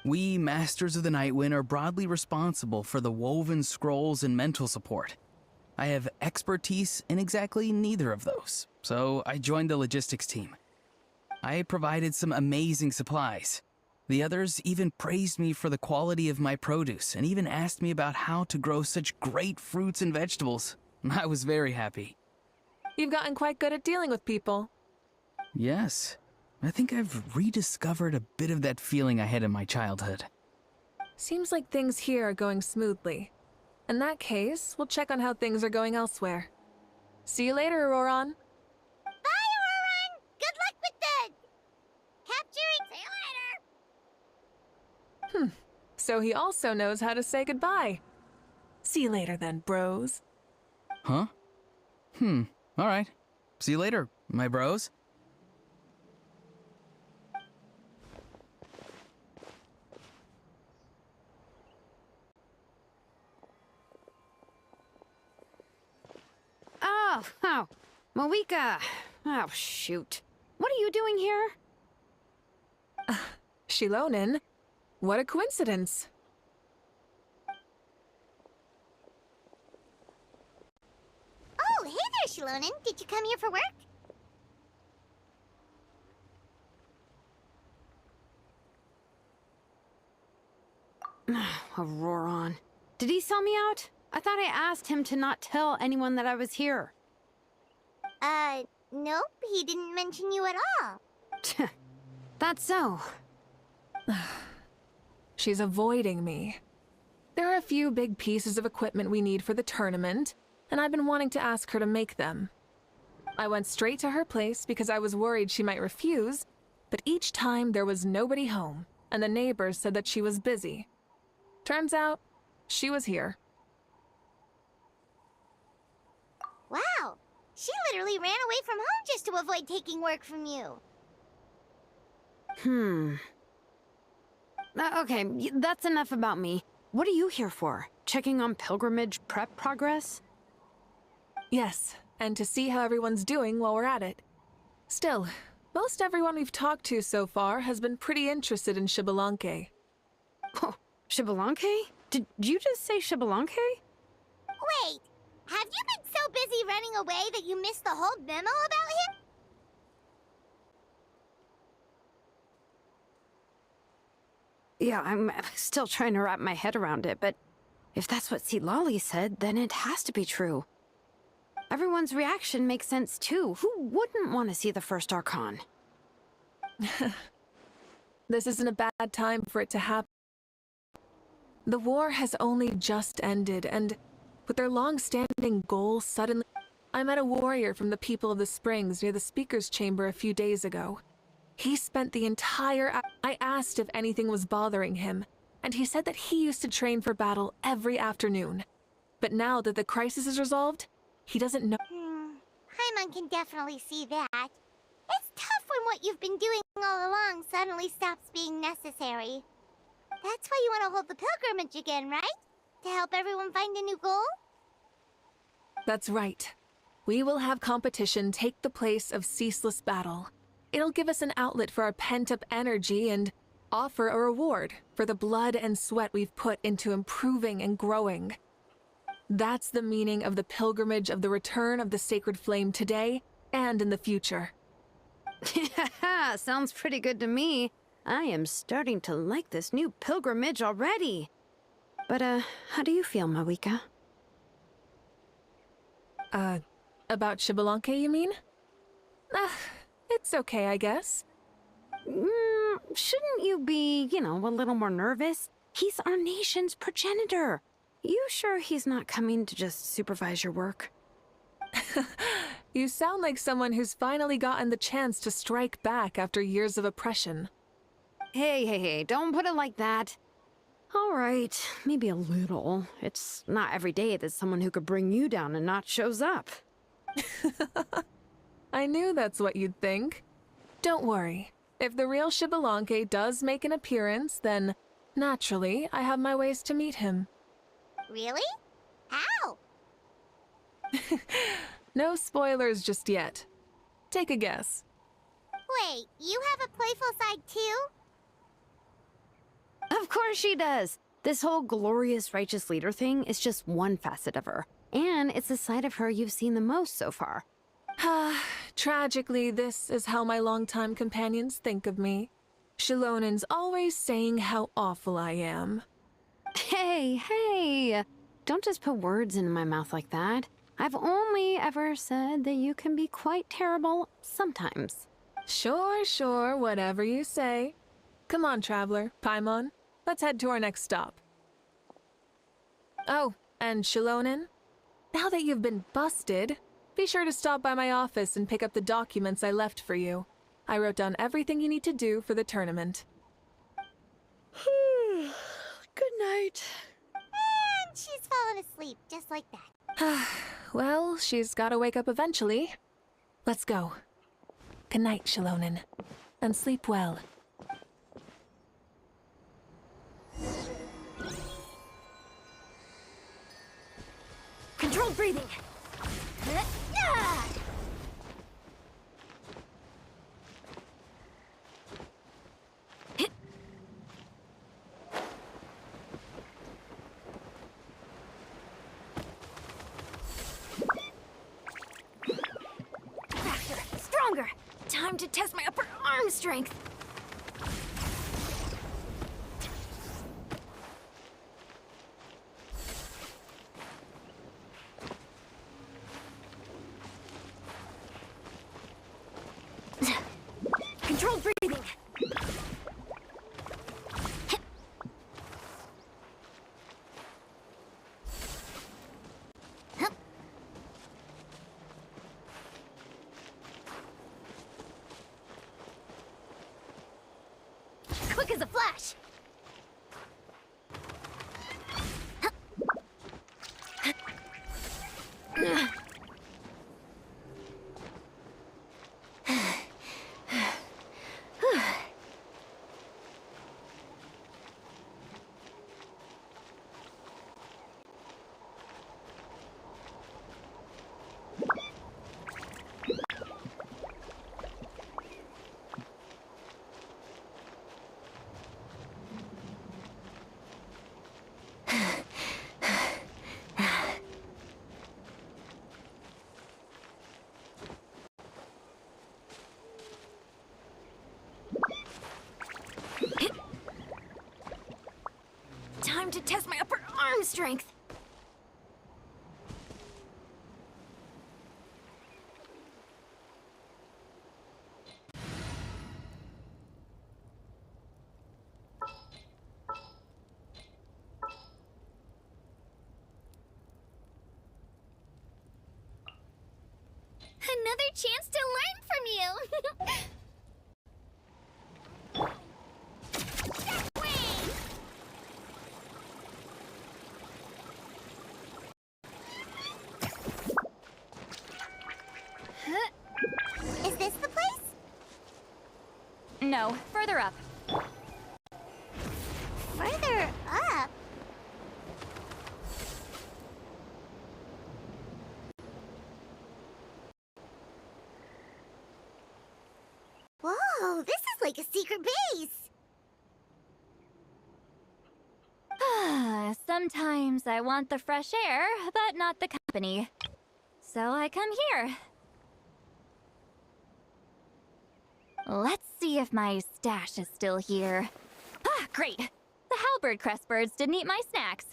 We, Masters of the Nightwind, are broadly responsible for the woven scrolls and mental support. I have expertise in exactly neither of those, so I joined the logistics team. I provided some amazing supplies. The others even praised me for the quality of my produce and even asked me about how to grow such great fruits and vegetables. I was very happy. You've gotten quite good at dealing with people. Yes. I think I've rediscovered a bit of that feeling I had in my childhood. Seems like things here are going smoothly. In that case, we'll check on how things are going elsewhere. See you later, Auroron. Bye, Auroron! Good luck with the capturing. See you later! So he also knows how to say goodbye. See you later then, bros. Huh? Alright. See you later, my bros. Oh, Moika. Oh, shoot. What are you doing here? Shilonin? What a coincidence. Shilonen. Did you come here for work? Auroron. Did he sell me out? I thought I asked him to not tell anyone that I was here. Nope. He didn't mention you at all. That's so. She's avoiding me. There are a few big pieces of equipment we need for the tournament, and I've been wanting to ask her to make them. I went straight to her place because I was worried she might refuse, but each time there was nobody home, and the neighbors said that she was busy. Turns out, she was here. Wow. She literally ran away from home just to avoid taking work from you. Okay, that's enough about me. What are you here for? Checking on pilgrimage prep progress? Yes, and to see how everyone's doing while we're at it. Still, most everyone we've talked to so far has been pretty interested in Xbalanque. Oh, Xbalanque? Did you just say Xbalanque? Wait, have you been so busy running away that you missed the whole memo about him? Yeah, I'm still trying to wrap my head around it, but if that's what Lolly said, then it has to be true. Everyone's reaction makes sense too. Who wouldn't want to see the first Archon? This isn't a bad time for it to happen. The war has only just ended, and with their long-standing goal suddenly... I met a warrior from the People of the Springs near the Speaker's Chamber a few days ago. He spent the entire... I asked if anything was bothering him, and he said that he used to train for battle every afternoon. But now that the crisis is resolved, he doesn't know... Paimon can definitely see that. It's tough when what you've been doing all along suddenly stops being necessary. That's why you want to hold the pilgrimage again, right? To help everyone find a new goal? That's right. We will have competition take the place of ceaseless battle. It'll give us an outlet for our pent-up energy and offer a reward for the blood and sweat we've put into improving and growing. That's the meaning of the pilgrimage of the return of the sacred flame today and in the future. Sounds pretty good to me. I am starting to like this new pilgrimage already. But, how do you feel, Mawika? About Xbalanque, you mean? It's okay, I guess. Shouldn't you be, a little more nervous? He's our nation's progenitor. You sure he's not coming to just supervise your work? You sound like someone who's finally gotten the chance to strike back after years of oppression. Hey, don't put it like that. All right, maybe a little. It's not every day that someone who could bring you down a notch shows up. I knew that's what you'd think. Don't worry. If the real Xbalanque does make an appearance, then, naturally, I have my ways to meet him. Really? How? No spoilers just yet. Take a guess. Wait, you have a playful side too? Of course she does. This whole glorious righteous leader thing is just one facet of her. And it's the side of her you've seen the most so far. Tragically, this is how my longtime companions think of me. Shilonen's always saying how awful I am. Hey! Don't just put words into my mouth like that. I've only ever said that you can be quite terrible sometimes. Sure, whatever you say. Come on, Traveler, Paimon. Let's head to our next stop. Oh, and Shilonen, now that you've been busted, be sure to stop by my office and pick up the documents I left for you. I wrote down everything you need to do for the tournament. Good night. And she's fallen asleep, just like that. Well, she's gotta wake up eventually. Let's go. Good night, Shilonen. And sleep well. Controlled breathing. Time to test my upper arm strength. Controlled breathing. Quick as a flash. Time to test my upper arm strength. Another chance to learn from you. Is this the place? No, further up. Further up? Whoa, this is like a secret base. Sometimes I want the fresh air, but not the company. So I come here. Let's see if my stash is still here. Ah, great! The halberd crest birds didn't eat my snacks.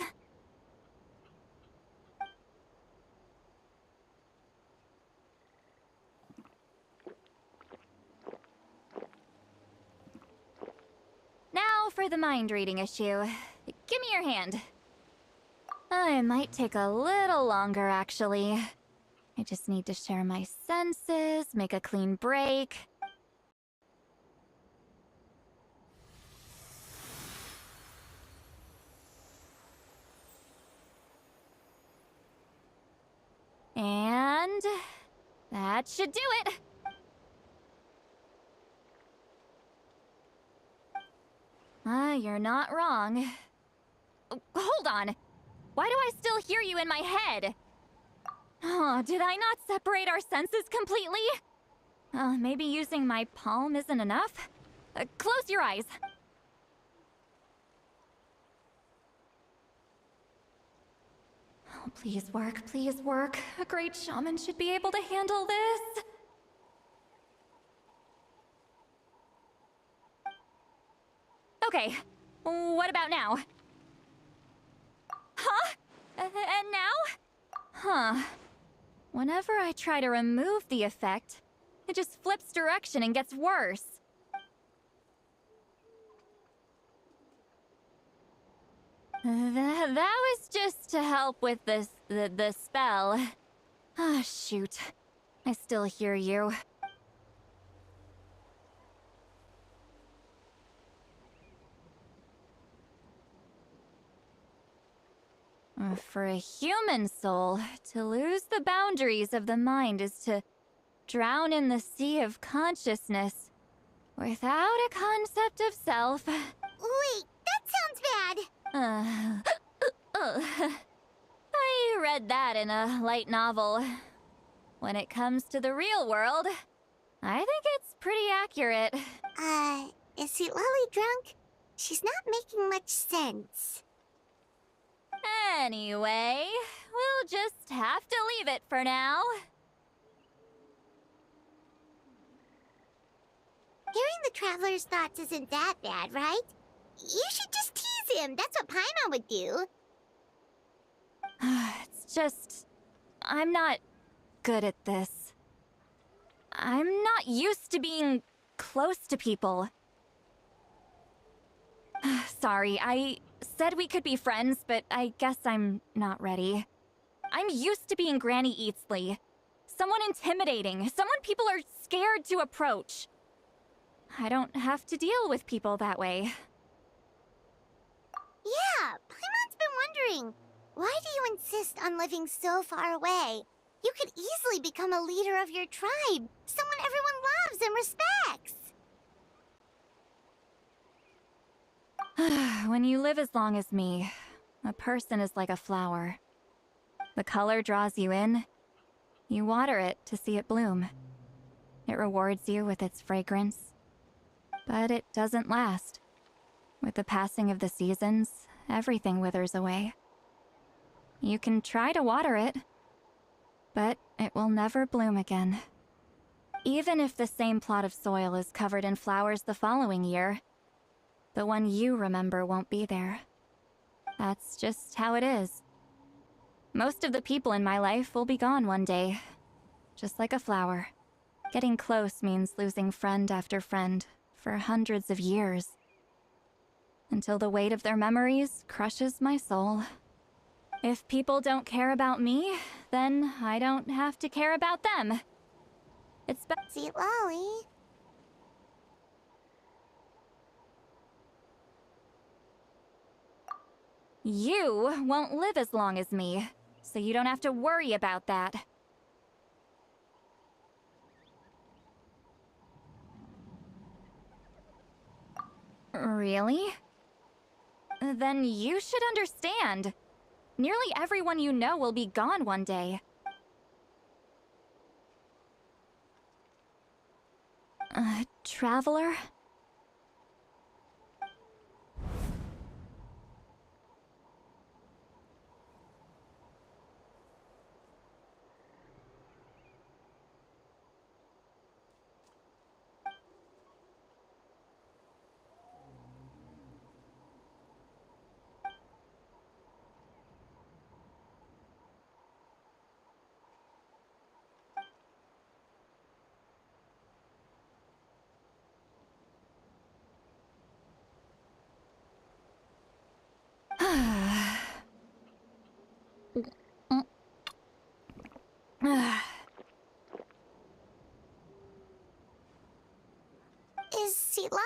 Now for the mind reading issue. Give me your hand. It might take a little longer, actually. I just need to share my senses, make a clean break. And that should do it. You're not wrong. Hold on. Why do I still hear you in my head? Oh, did I not separate our senses completely? Maybe using my palm isn't enough? Close your eyes. Oh, please work, please work. A great shaman should be able to handle this. Okay, what about now? Huh? And now? Huh. Whenever I try to remove the effect, it just flips direction and gets worse. That was just to help with the spell. Ah, shoot. I still hear you. For a human soul, to lose the boundaries of the mind is to drown in the sea of consciousness without a concept of self. Wait, that sounds bad. I read that in a light novel. When it comes to the real world, I think it's pretty accurate. Is Sweet Lolly drunk? She's not making much sense. Anyway, we'll just have to leave it for now. Traveler's thoughts isn't that bad, right? You should just tease him. That's what Paimon would do. It's just... I'm not good at this. I'm not used to being close to people. Sorry, I said we could be friends, but I guess I'm not ready. I'm used to being Granny Eatsley. Someone intimidating, someone people are scared to approach. I don't have to deal with people that way. Yeah, Paimon's been wondering, why do you insist on living so far away? You could easily become a leader of your tribe, someone everyone loves and respects. When you live as long as me, a person is like a flower. The color draws you in. You water it to see it bloom. It rewards you with its fragrance. But it doesn't last. With the passing of the seasons, everything withers away. You can try to water it, but it will never bloom again. Even if the same plot of soil is covered in flowers the following year, the one you remember won't be there. That's just how it is. Most of the people in my life will be gone one day, just like a flower. Getting close means losing friend after friend for hundreds of years, until the weight of their memories crushes my soul. If people don't care about me, then I don't have to care about them. It's See, Lolly. You won't live as long as me, so you don't have to worry about that. Really? Then you should understand. Nearly everyone you know will be gone one day. Traveler? Is Seat Lolly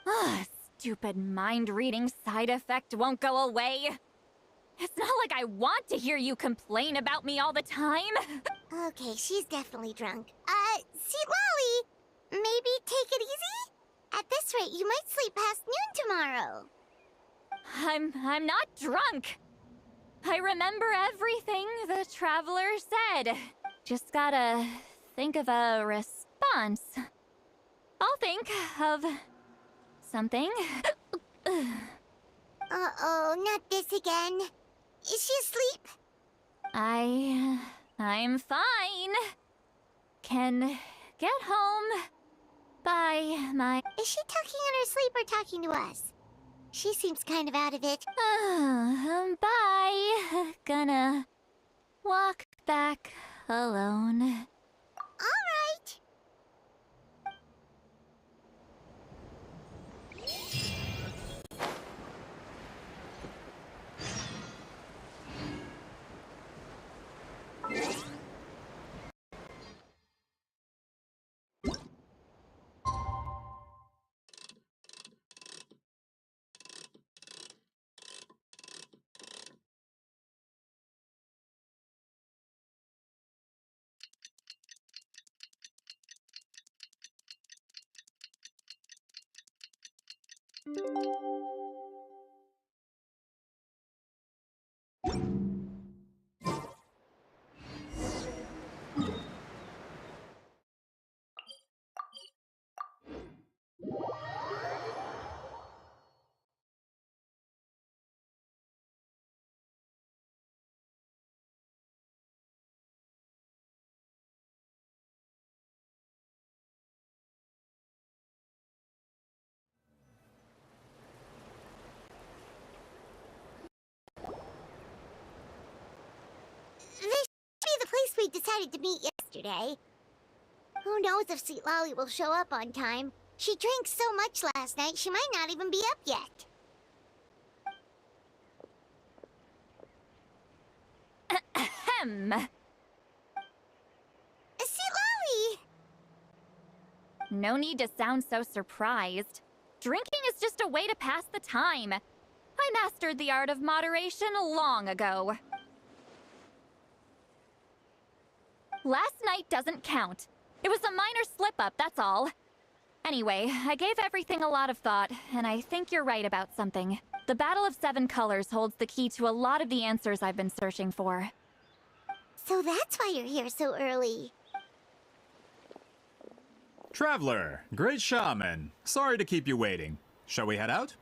alright? Stupid mind-reading side effect won't go away. It's not like I want to hear you complain about me all the time. Okay, she's definitely drunk. Seat Lolly, maybe take it easy? At this rate, you might sleep past noon tomorrow. I'm not drunk. I remember everything the Traveler said. Just gotta think of a response. I'll think of something. Uh-oh, not this again. Is she asleep? I'm fine. Can get home by my... Is she talking in her sleep or talking to us? She seems kind of out of it. Bye. Gonna walk back alone. Alright. we decided to meet yesterday. Who knows if Sweet Lolly will show up on time? She drank so much last night, she might not even be up yet. Ahem. Sweet Lolly! No need to sound so surprised. Drinking is just a way to pass the time. I mastered the art of moderation long ago. Last night doesn't count. It was a minor slip-up, that's all. Anyway, I gave everything a lot of thought, and I think you're right about something. The Battle of Seven Colors holds the key to a lot of the answers I've been searching for. So that's why you're here so early. Traveler, great shaman. Sorry to keep you waiting. Shall we head out?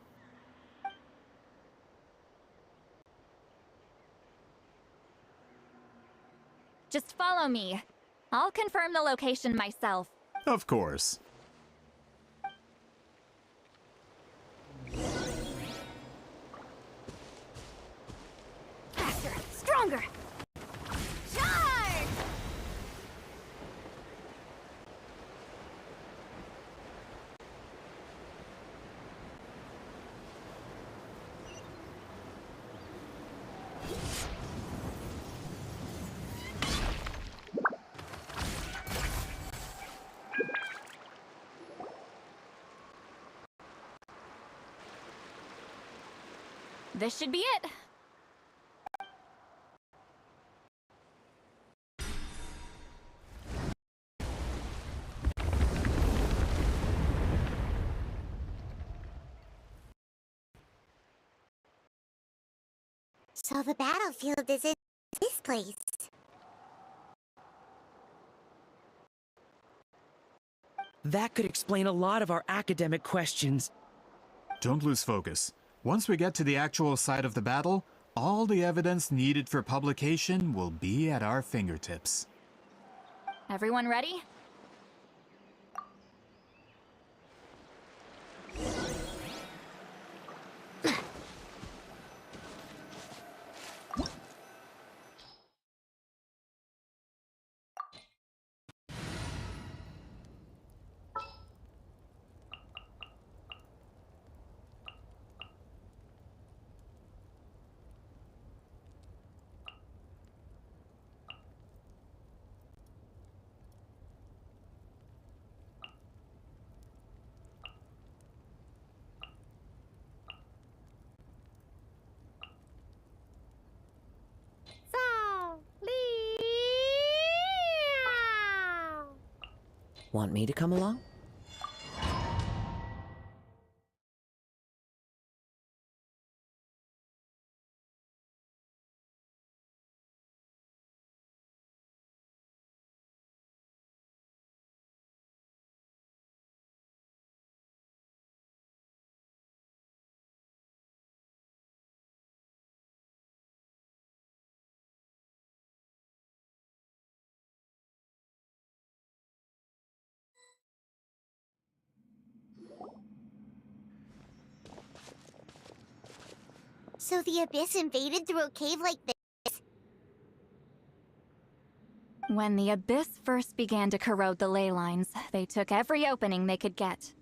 Just follow me. I'll confirm the location myself. Of course. Faster, stronger! Charge! This should be it. So the battlefield is in this place. That could explain a lot of our academic questions. Don't lose focus. Once we get to the actual site of the battle, all the evidence needed for publication will be at our fingertips. Everyone ready? Want me to come along? So the Abyss invaded through a cave like this? When the Abyss first began to corrode the ley lines, they took every opening they could get.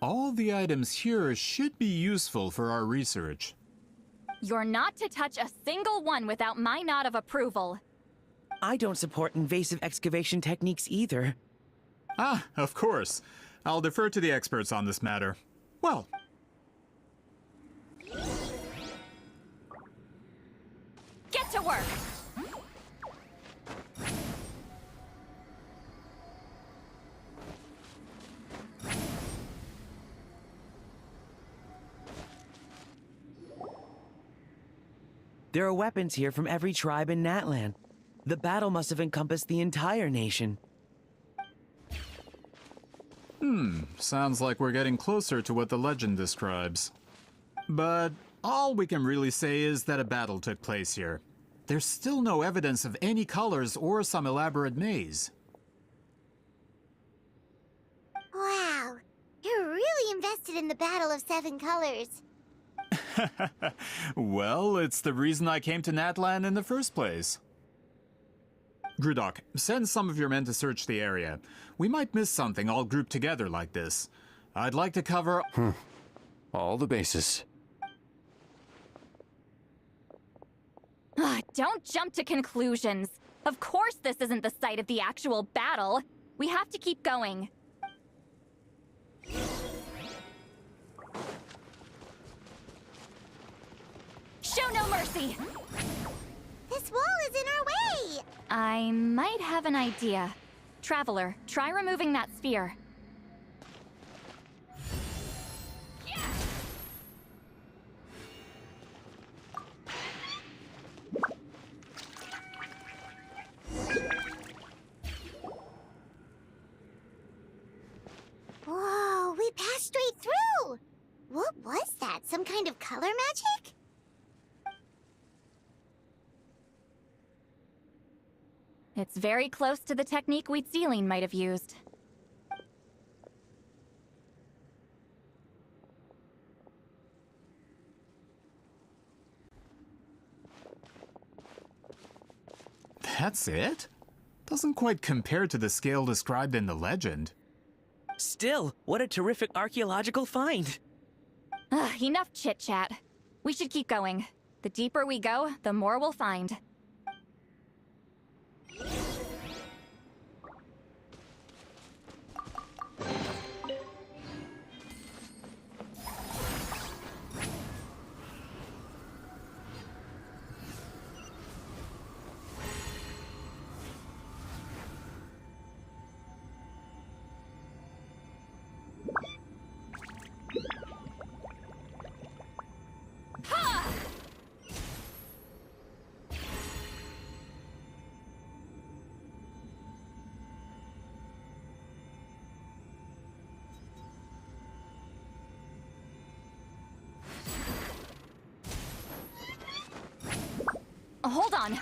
All the items here should be useful for our research. You're not to touch a single one without my nod of approval. I don't support invasive excavation techniques either. Ah, of course. I'll defer to the experts on this matter. Well, get to work! There are weapons here from every tribe in Natlan. The battle must have encompassed the entire nation. Sounds like we're getting closer to what the legend describes. But all we can really say is that a battle took place here. There's still no evidence of any colors or some elaborate maze. Wow, you're really invested in the Battle of Seven Colors. Well, it's the reason I came to Natlan in the first place. Grudok, send some of your men to search the area. We might miss something all grouped together like this. I'd like to cover... All the bases. Don't jump to conclusions. Of course this isn't the site of the actual battle. We have to keep going. Show no mercy! This wall is in our way! I might have an idea. Traveler, try removing that sphere. Whoa, we passed straight through! What was that? Some kind of color magic? It's very close to the technique Wheatsealing might have used. That's it? Doesn't quite compare to the scale described in the legend. Still, what a terrific archaeological find. Enough chit-chat. We should keep going. The deeper we go, the more we'll find. Hold on.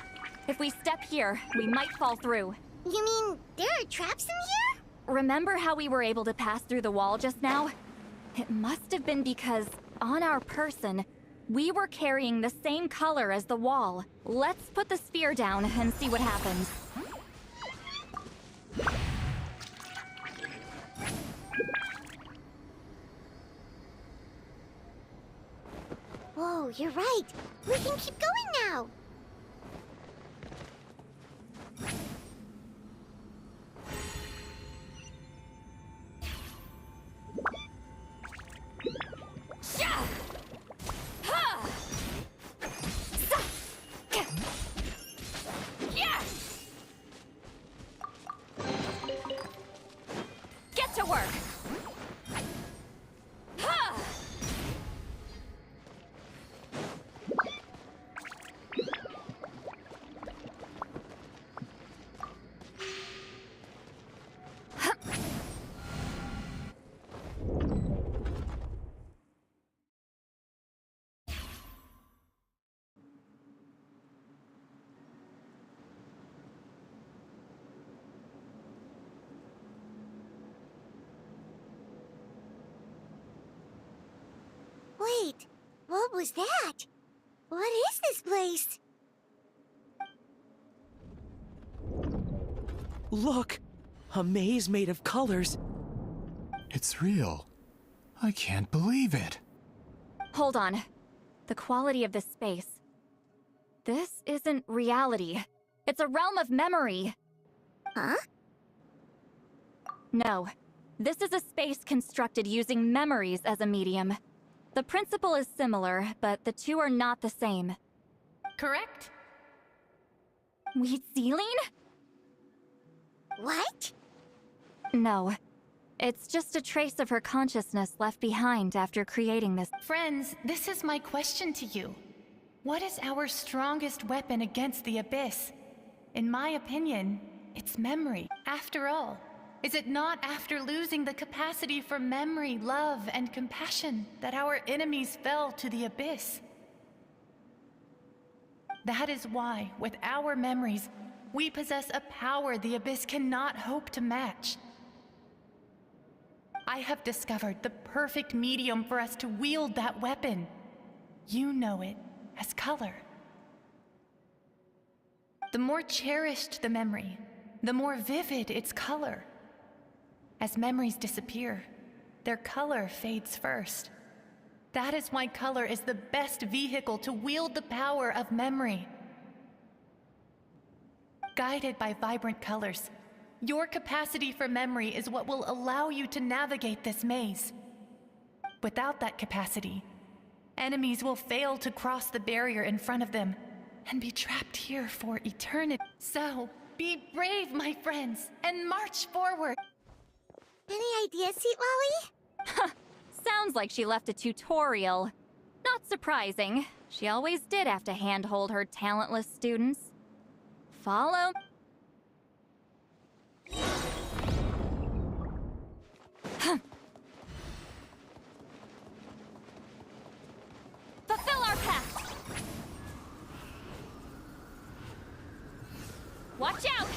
If we step here, we might fall through. You mean there are traps in here? Remember how we were able to pass through the wall just now? It must have been because, on our person, we were carrying the same color as the wall. Let's put the sphere down and see what happens. Whoa, you're right. We can keep going now. Get to work! Wait, what was that? What is this place? Look! A maze made of colors. It's real. I can't believe it. Hold on. The quality of this space. This isn't reality. It's a realm of memory. Huh? No. This is a space constructed using memories as a medium. The principle is similar, but the two are not the same. Correct? Wheatsealing? What? No. It's just a trace of her consciousness left behind after creating this. Friends, this is my question to you. What is our strongest weapon against the Abyss? In my opinion, it's memory. After all, is it not after losing the capacity for memory, love, and compassion that our enemies fell to the Abyss? That is why, with our memories, we possess a power the Abyss cannot hope to match. I have discovered the perfect medium for us to wield that weapon. You know it as color. The more cherished the memory, the more vivid its color. As memories disappear, their color fades first. That is why color is the best vehicle to wield the power of memory. Guided by vibrant colors, your capacity for memory is what will allow you to navigate this maze. Without that capacity, enemies will fail to cross the barrier in front of them and be trapped here for eternity. So, be brave, my friends, and march forward. Any ideas, Sweet Lolly? Sounds like she left a tutorial. Not surprising. She always did have to handhold her talentless students. Follow. Fulfill our pact! Watch out!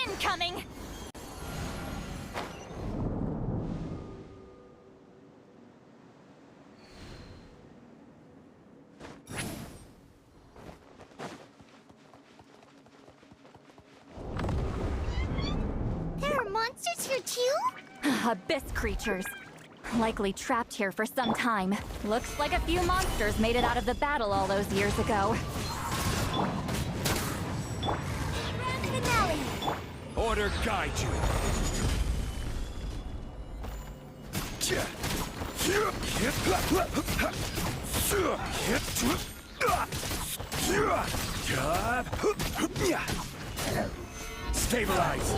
Incoming! There are monsters here too? Abyss creatures. Likely trapped here for some time. Looks like a few monsters made it out of the battle all those years ago. Finale! Order guide you. Stabilize.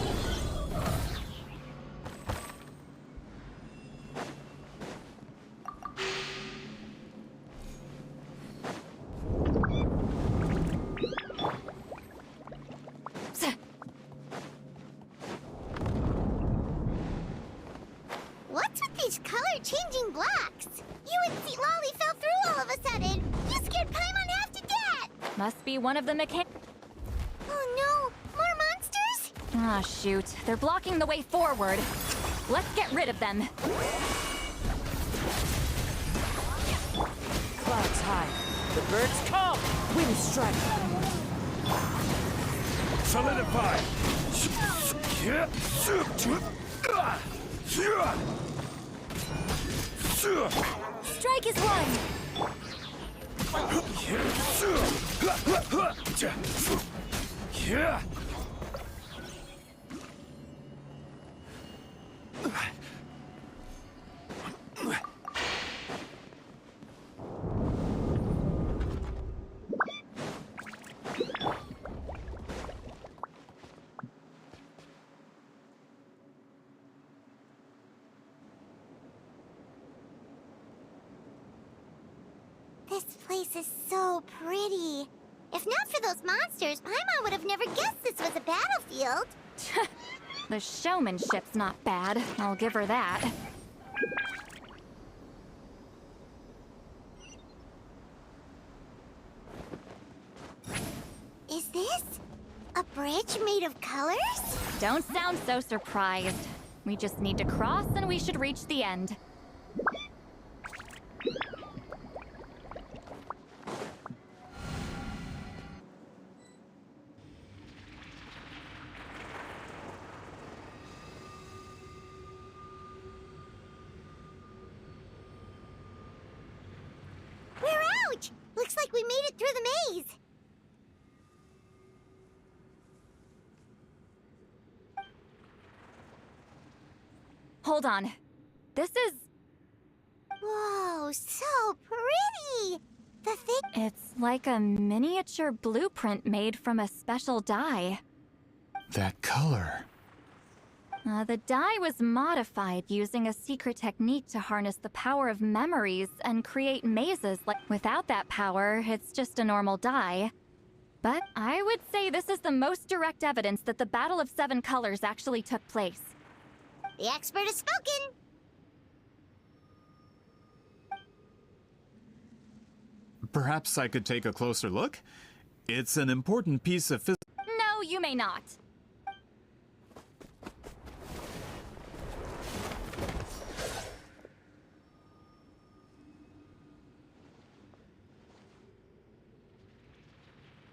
What's with these color-changing blocks? You and Sweet Lolly fell through all of a sudden. You scared Paimon half to death. Must be one of the Oh no, more monsters? Ah, shoot. They're blocking the way forward. Let's get rid of them. Clouds high. The birds come! Wind strike! Solidify. Strike is one. This place is so pretty. If not for those monsters, Paimon would have never guessed this was a battlefield. The showmanship's not bad. I'll give her that. Is this a bridge made of colors? Don't sound so surprised. We just need to cross and we should reach the end. much. Looks like we made it through the maze. Hold on. This is... Whoa, so pretty! The thing... It's like a miniature blueprint made from a special dye. That color. The dye was modified using a secret technique to harness the power of memories and create mazes. Without that power, it's just a normal dye. But I would say this is the most direct evidence that the Battle of Seven Colors actually took place. The expert has spoken! Perhaps I could take a closer look? It's an important piece of physics. No, you may not.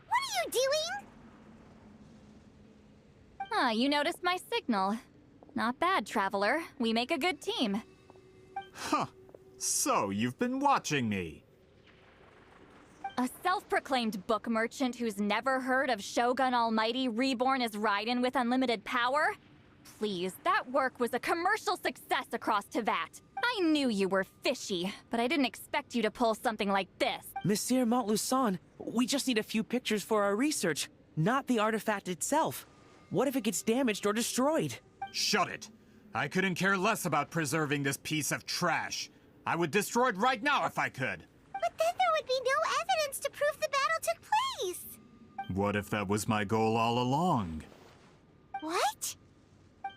What are you doing? Ah, you noticed my signal. Not bad, Traveler. We make a good team. Huh. So, you've been watching me. A self-proclaimed book merchant who's never heard of Shogun Almighty reborn as Raiden with unlimited power? Please, that work was a commercial success across Tevat. I knew you were fishy, but I didn't expect you to pull something like this. Monsieur Montluçon, we just need a few pictures for our research, not the artifact itself. What if it gets damaged or destroyed? Shut it! I couldn't care less about preserving this piece of trash. I would destroy it right now if I could. But then there would be no evidence to prove the battle took place! What if that was my goal all along? What?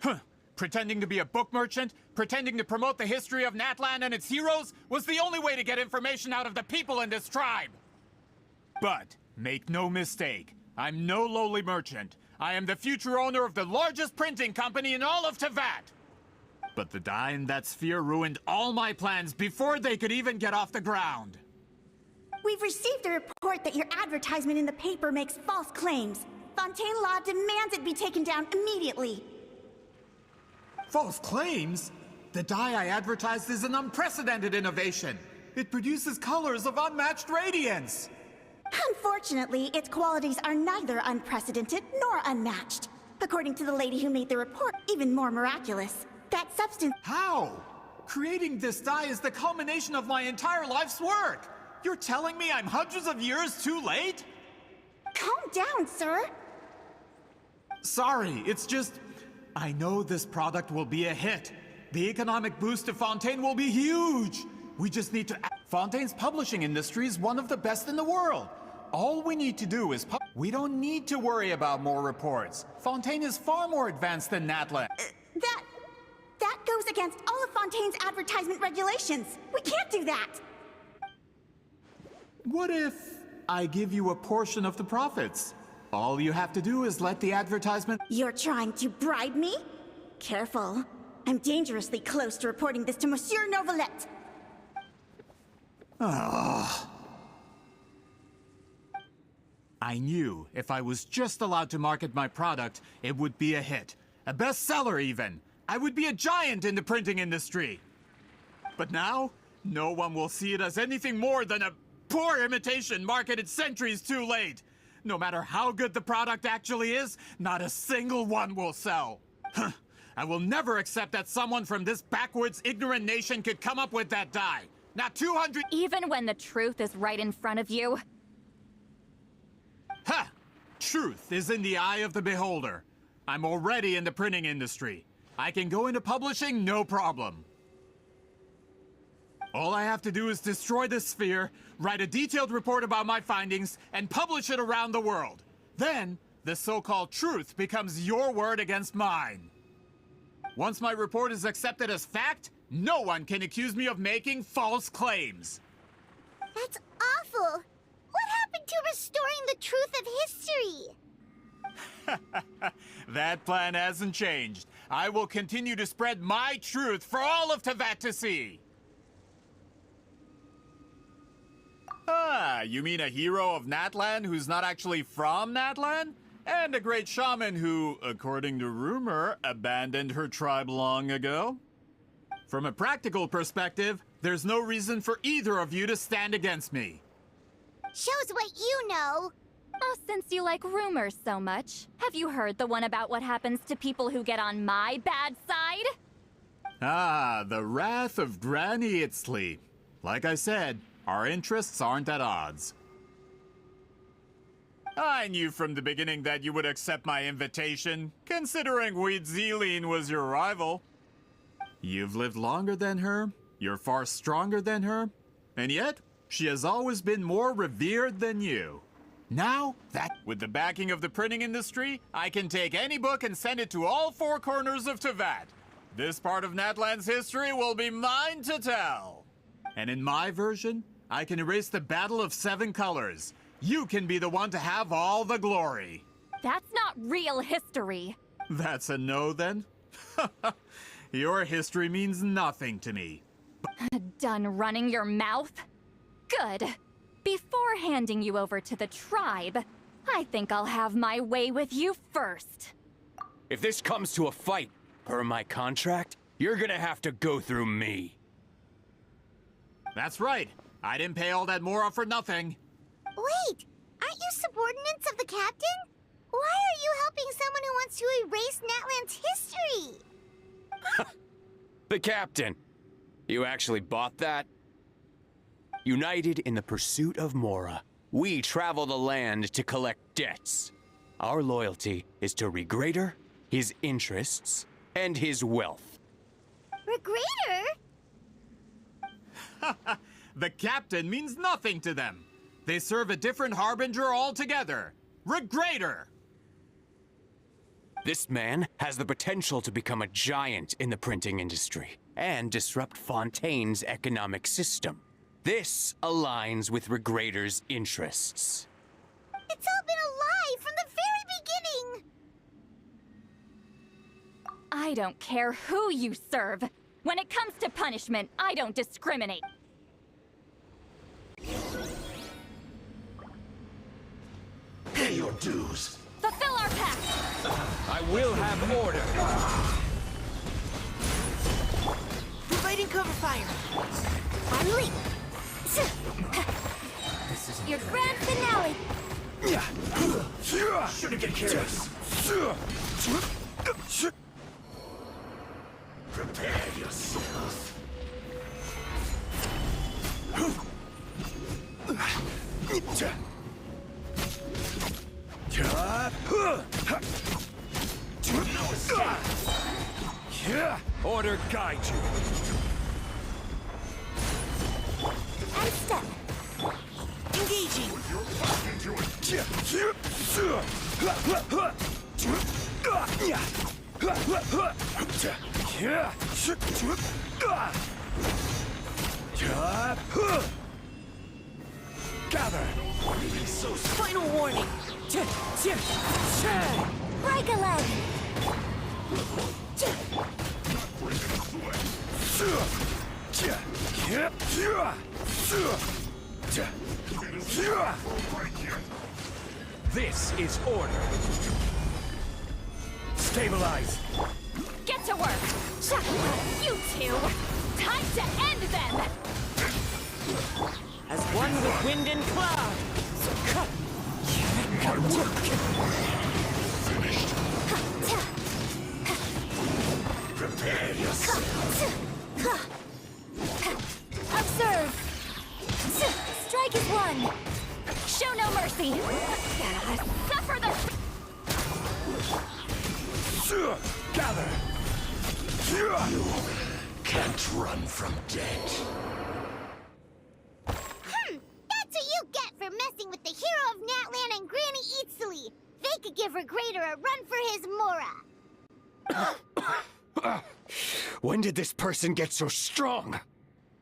Huh! Pretending to be a book merchant, pretending to promote the history of Natlan and its heroes, was the only way to get information out of the people in this tribe! But, make no mistake, I'm no lowly merchant. I am the future owner of the largest printing company in all of Tevat! But the dye in that sphere ruined all my plans before they could even get off the ground. We've received a report that your advertisement in the paper makes false claims. Fontaine Law demands it be taken down immediately. False claims? The dye I advertised is an unprecedented innovation. It produces colors of unmatched radiance. Unfortunately, its qualities are neither unprecedented nor unmatched. According to the lady who made the report, even more miraculous. That substance— How? Creating this dye is the culmination of my entire life's work. You're telling me I'm hundreds of years too late? Calm down, sir. Sorry, it's just... I know this product will be a hit. The economic boost to Fontaine will be huge. We just need to... Fontaine's publishing industry is one of the best in the world. All we need to do is... We don't need to worry about more reports. Fontaine is far more advanced than Natlan. That goes against all of Fontaine's advertisement regulations. We can't do that. What if I give you a portion of the profits? All you have to do is let the advertisement... You're trying to bribe me? Careful. I'm dangerously close to reporting this to Monsieur Novelette. I knew if I was just allowed to market my product, it would be a hit. A bestseller, even. I would be a giant in the printing industry. But now, no one will see it as anything more than a poor imitation marketed centuries too late. No matter how good the product actually is, not a single one will sell. I will never accept that someone from this backwoods, ignorant nation could come up with that dye. Not 200— Even when the truth is right in front of you? Ha! Truth is in the eye of the beholder. I'm already in the printing industry. I can go into publishing, no problem. All I have to do is destroy this sphere, write a detailed report about my findings, and publish it around the world. Then, the so-called truth becomes your word against mine. Once my report is accepted as fact, no one can accuse me of making false claims. That's awful. What happened to restoring the truth of history? That plan hasn't changed. I will continue to spread my truth for all of Tevat to see. Ah, you mean a hero of Natlan who's not actually from Natlan? And a great shaman who, according to rumor, abandoned her tribe long ago? From a practical perspective, there's no reason for either of you to stand against me. Shows what you know. Oh, since you like rumors so much, have you heard the one about what happens to people who get on my bad side? Ah, the wrath of Granny Itzley. Like I said, our interests aren't at odds. I knew from the beginning that you would accept my invitation, considering Huitziline was your rival. You've lived longer than her, you're far stronger than her, and yet, she has always been more revered than you. Now, with the backing of the printing industry, I can take any book and send it to all four corners of Tevat. This part of Natlan's history will be mine to tell. And in my version, I can erase the Battle of Seven Colors. You can be the one to have all the glory. That's not real history. That's a no, then? Your history means nothing to me. Done running your mouth? Good. Before handing you over to the tribe, I think I'll have my way with you first. If this comes to a fight, per my contract, you're gonna have to go through me. That's right. I didn't pay all that Mora for nothing. Wait, aren't you subordinates of the captain? Why are you helping someone who wants to erase Natlan's history? The captain. You actually bought that? United in the pursuit of Mora, we travel the land to collect debts. Our loyalty is to Regrader, his interests, and his wealth. Regrader? The captain means nothing to them. They serve a different harbinger altogether. Regrader! This man has the potential to become a giant in the printing industry and disrupt Fontaine's economic system. This aligns with Regrader's interests. It's all been a lie from the very beginning! I don't care who you serve. When it comes to punishment, I don't discriminate. Pay your dues. Fulfill our pact! I will have order. Providing cover fire. Finally! This is your grand finale! Shouldn't get careless. Prepare yourself. Order guide you. And step. Engaging. Gather. Final warning. Break a leg. This is order. Stabilize. Get to work! You two! Time to end them! As one with wind and cloud. So cut. My work. Finished. Prepare yourself. Observe. Strike is one. Show no mercy! Suffer the... Gather. You can't run from death. That's what you get for messing with the hero of Natlan and Granny Itzley. They could give Regrader a run for his Mora. When did this person get so strong?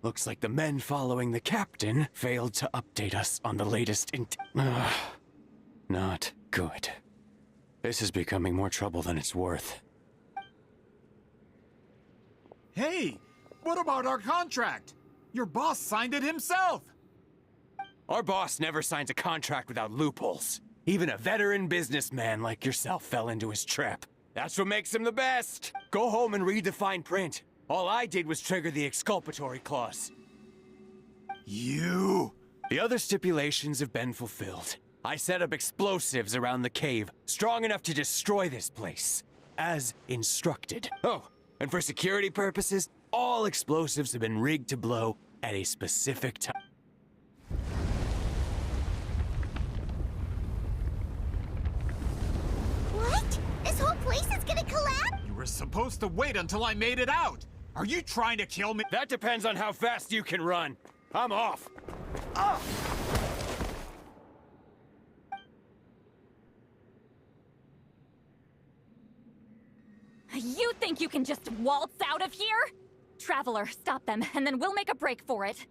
Looks like the men following the captain failed to update us on the latest Not good. This is becoming more trouble than it's worth. Hey, what about our contract? Your boss signed it himself. Our boss never signs a contract without loopholes. Even a veteran businessman like yourself fell into his trap. That's what makes him the best. Go home and read the fine print. All I did was trigger the exculpatory clause. You... The other stipulations have been fulfilled. I set up explosives around the cave, strong enough to destroy this place, as instructed. Oh, and for security purposes, all explosives have been rigged to blow at a specific time. What? This whole place is gonna collapse? You were supposed to wait until I made it out! Are you trying to kill me? That depends on how fast you can run. I'm off. Ah! You think you can just waltz out of here? Traveler, stop them, and then we'll make a break for it.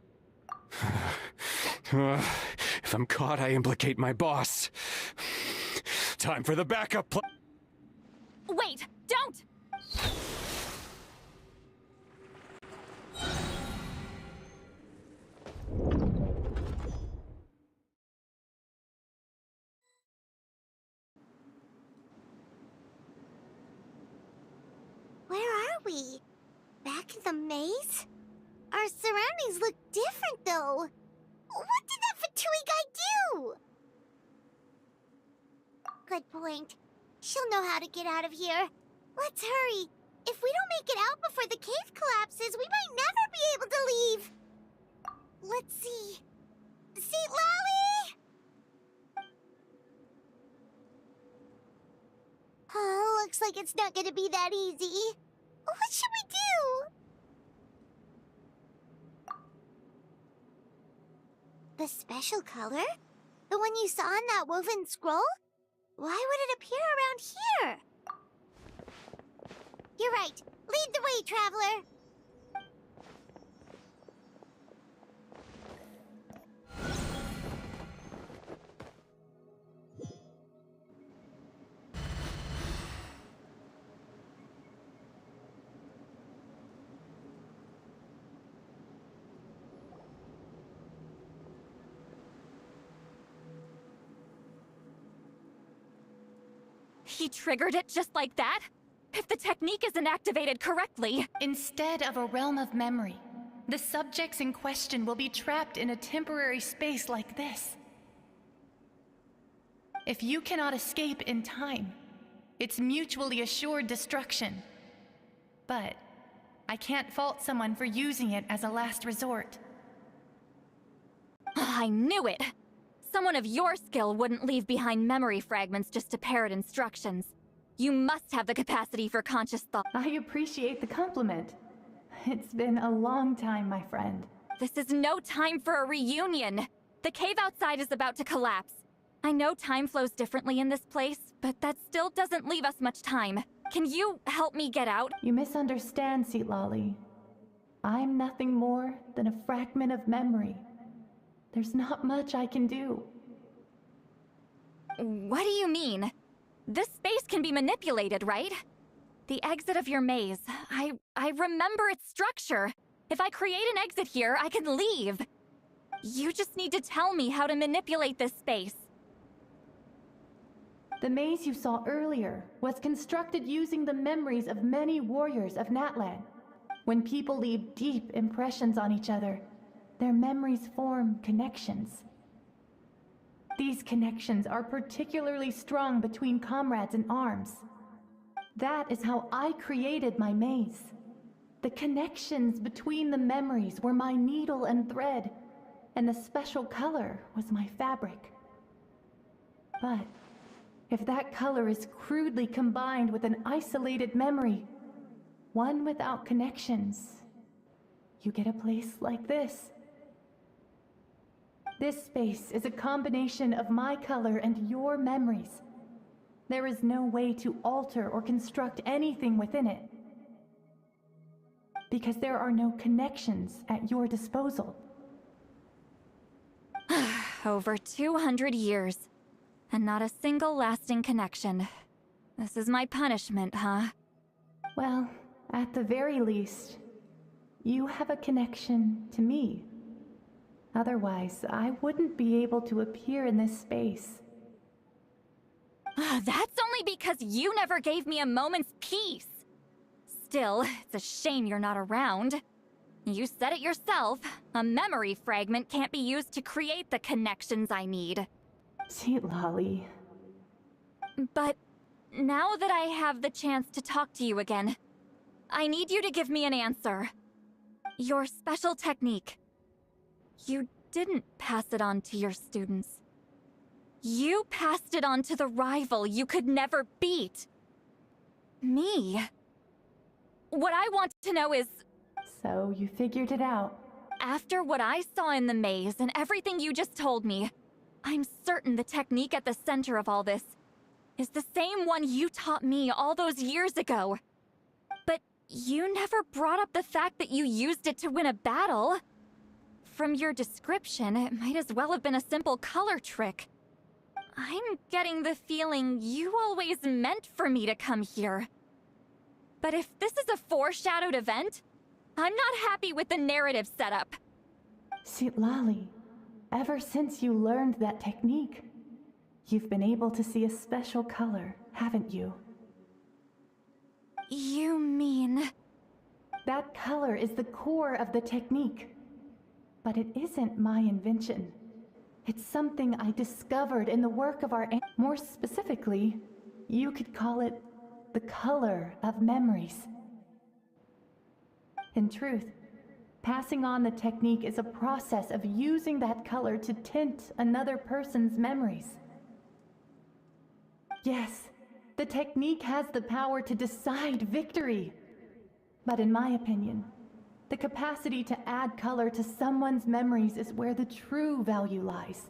If I'm caught, I implicate my boss. Time for the backup plan. Wait, don't! Where are we? Back in the maze? Our surroundings look different, though. What did that Fatui guy do? Good point. She'll know how to get out of here. Let's hurry. If we don't make it out before the cave collapses, we might never be able to leave. Let's see. Seat Lally! Oh, looks like it's not gonna be that easy. What should we do? The special color? The one you saw in that woven scroll? Why would it appear around here? You're right. Lead the way, traveler. He triggered it just like that? If the technique isn't activated correctly... Instead of a realm of memory, the subjects in question will be trapped in a temporary space like this. If you cannot escape in time, it's mutually assured destruction. But I can't fault someone for using it as a last resort. I knew it! Someone of your skill wouldn't leave behind memory fragments just to parrot instructions. You must have the capacity for conscious thought. I appreciate the compliment. It's been a long time, my friend. This is no time for a reunion. The cave outside is about to collapse. I know time flows differently in this place, but that still doesn't leave us much time. Can you help me get out? You misunderstand, Seatlali. I'm nothing more than a fragment of memory. There's not much I can do. What do you mean? This space can be manipulated, right? The exit of your maze. I remember its structure. If I create an exit here, I can leave. You just need to tell me how to manipulate this space. The maze you saw earlier was constructed using the memories of many warriors of Natlan. When people leave deep impressions on each other, their memories form connections. These connections are particularly strong between comrades in arms. That is how I created my maze. The connections between the memories were my needle and thread, and the special color was my fabric. But if that color is crudely combined with an isolated memory, one without connections, you get a place like this. This space is a combination of my color and your memories. There is no way to alter or construct anything within it, because there are no connections at your disposal. Over 200 years, and not a single lasting connection. This is my punishment, huh? Well, at the very least, you have a connection to me. Otherwise, I wouldn't be able to appear in this space. That's only because you never gave me a moment's peace. Still, it's a shame you're not around. You said it yourself. A memory fragment can't be used to create the connections I need. Sweet Lolly. But now that I have the chance to talk to you again, I need you to give me an answer. Your special technique. You didn't pass it on to your students. You passed it on to the rival you could never beat. Me. What I want to know is... So you figured it out. After what I saw in the maze and everything you just told me, I'm certain the technique at the center of all this is the same one you taught me all those years ago. But you never brought up the fact that you used it to win a battle. From your description, it might as well have been a simple color trick. I'm getting the feeling you always meant for me to come here. But if this is a foreshadowed event, I'm not happy with the narrative setup. Sweet Lolly, ever since you learned that technique, you've been able to see a special color, haven't you? You mean... That color is the core of the technique. But it isn't my invention. It's something I discovered in the work of our... More specifically, you could call it the color of memories. In truth, passing on the technique is a process of using that color to tint another person's memories. Yes, the technique has the power to decide victory. But in my opinion, the capacity to add color to someone's memories is where the true value lies.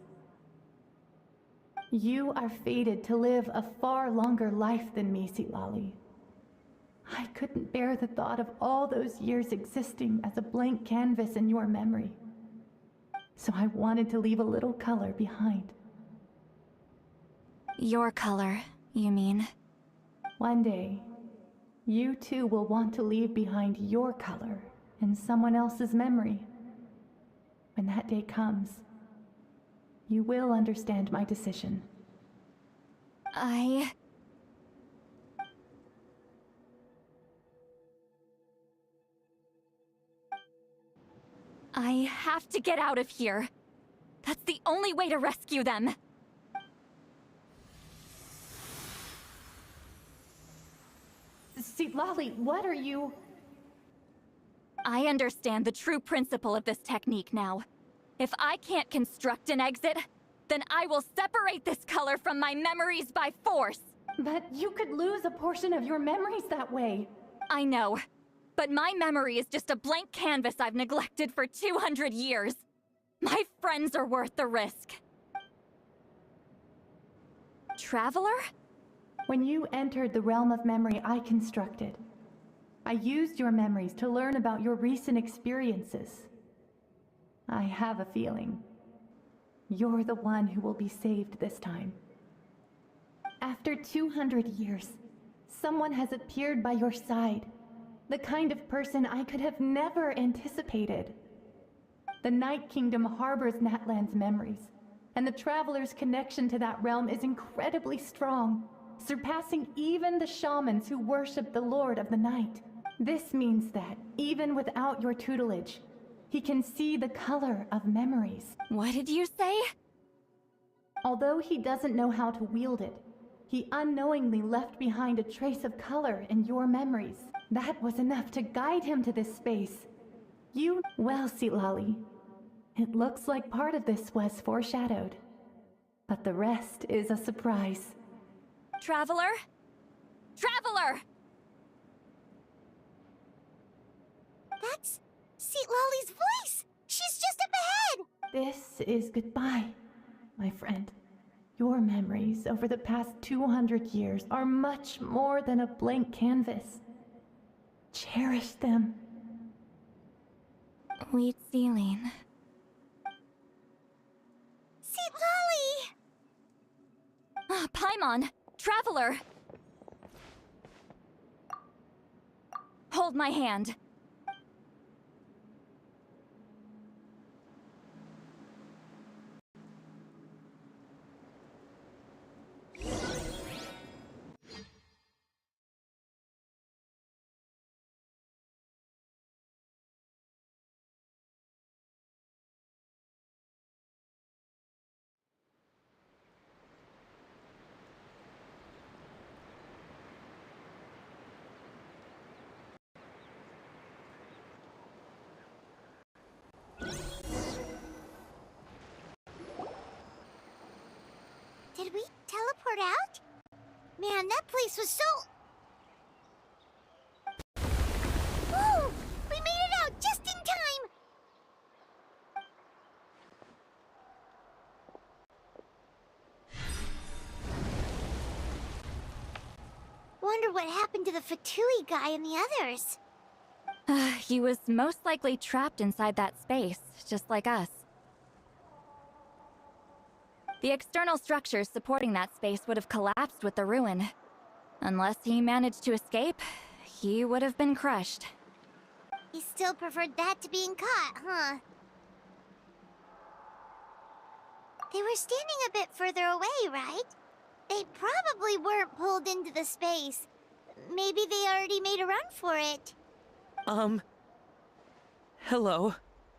You are fated to live a far longer life than me, Lolly. I couldn't bear the thought of all those years existing as a blank canvas in your memory. So I wanted to leave a little color behind. Your color, you mean? One day, you too will want to leave behind your color in someone else's memory. When that day comes, you will understand my decision. I have to get out of here. That's the only way to rescue them. See, Lolly, what are you... I understand the true principle of this technique now. If I can't construct an exit, then I will separate this color from my memories by force. But you could lose a portion of your memories that way. I know, but my memory is just a blank canvas I've neglected for 200 years. My friends are worth the risk. Traveler? When you entered the realm of memory I constructed, I used your memories to learn about your recent experiences. I have a feeling you're the one who will be saved this time. After 200 years, someone has appeared by your side. The kind of person I could have never anticipated. The Night Kingdom harbors Natlan's memories, and the Traveler's connection to that realm is incredibly strong, surpassing even the shamans who worship the Lord of the Night. This means that, even without your tutelage, he can see the color of memories. What did you say? Although he doesn't know how to wield it, he unknowingly left behind a trace of color in your memories. That was enough to guide him to this space. Well, Lolly, it looks like part of this was foreshadowed, but the rest is a surprise. Traveler? Traveler! That's Lolly's voice! She's just up ahead! This is goodbye, my friend. Your memories over the past 200 years are much more than a blank canvas. Cherish them. Wheat ceiling. Lolly! Paimon! Traveler! Hold my hand. Did we teleport out? Man, that place was so... Woo! We made it out just in time! Wonder what happened to the Fatui guy and the others. He was most likely trapped inside that space, just like us. The external structures supporting that space would have collapsed with the ruin. Unless he managed to escape, he would have been crushed. He still preferred that to being caught, huh? They were standing a bit further away, right? They probably weren't pulled into the space. Maybe they already made a run for it. Hello?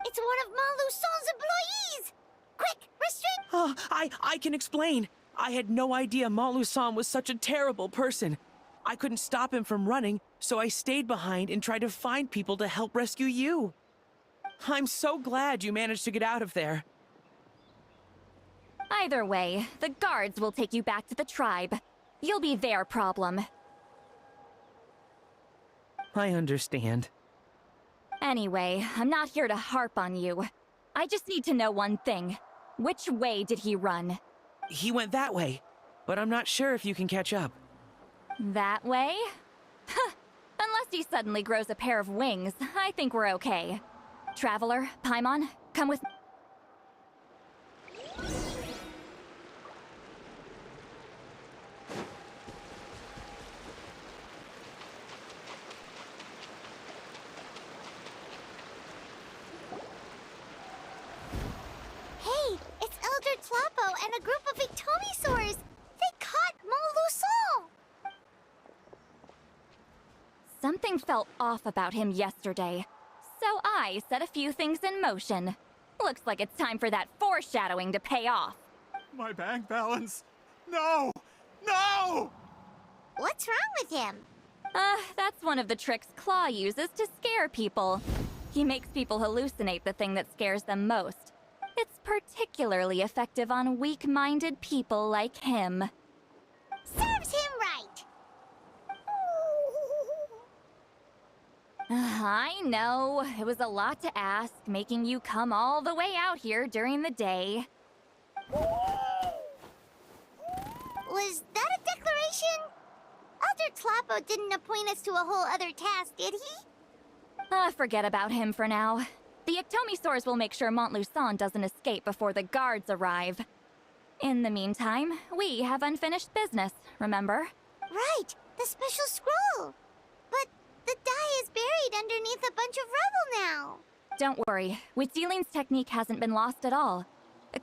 It's one of Maluson's employees! Quick, restrain— Oh, I can explain. I had no idea Malusan was such a terrible person. I couldn't stop him from running, so I stayed behind and tried to find people to help rescue you. I'm so glad you managed to get out of there. Either way, the guards will take you back to the tribe. You'll be their problem. I understand. Anyway, I'm not here to harp on you. I just need to know one thing. Which way did he run? He went that way, but I'm not sure if you can catch up. That way? Unless he suddenly grows a pair of wings, I think we're okay. Traveler, Paimon, come with me. Hey, it's Elder Tlapo and a group of Ictomisaurs! They caught Maluson! Something felt off about him yesterday, so I set a few things in motion. Looks like it's time for that foreshadowing to pay off. My bank balance. No! No! What's wrong with him? That's one of the tricks Claw uses to scare people. He makes people hallucinate the thing that scares them most. It's particularly effective on weak-minded people like him. Serves him right! I know, it was a lot to ask, making you come all the way out here during the day. Was that a declaration? Elder Tlapo didn't appoint us to a whole other task, did he? Forget about him for now. The Ictomisaurs will make sure Montluçon doesn't escape before the guards arrive. In the meantime, we have unfinished business, remember? Right, the special scroll! But the die is buried underneath a bunch of rubble now! Don't worry, Witzeline's technique hasn't been lost at all.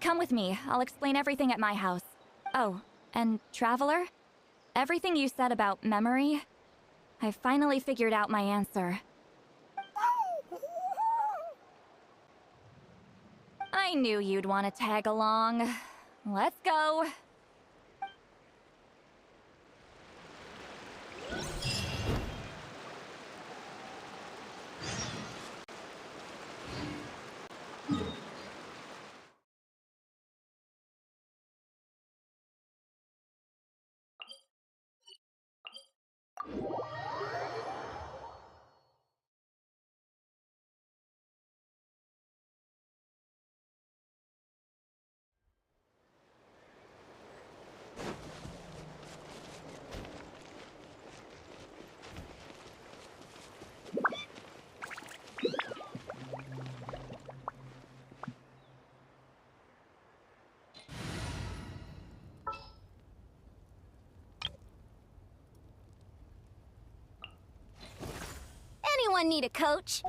Come with me, I'll explain everything at my house. Oh, and Traveler? Everything you said about memory, I finally figured out my answer. I knew you'd want to tag along. Let's go. Anyone need a coach?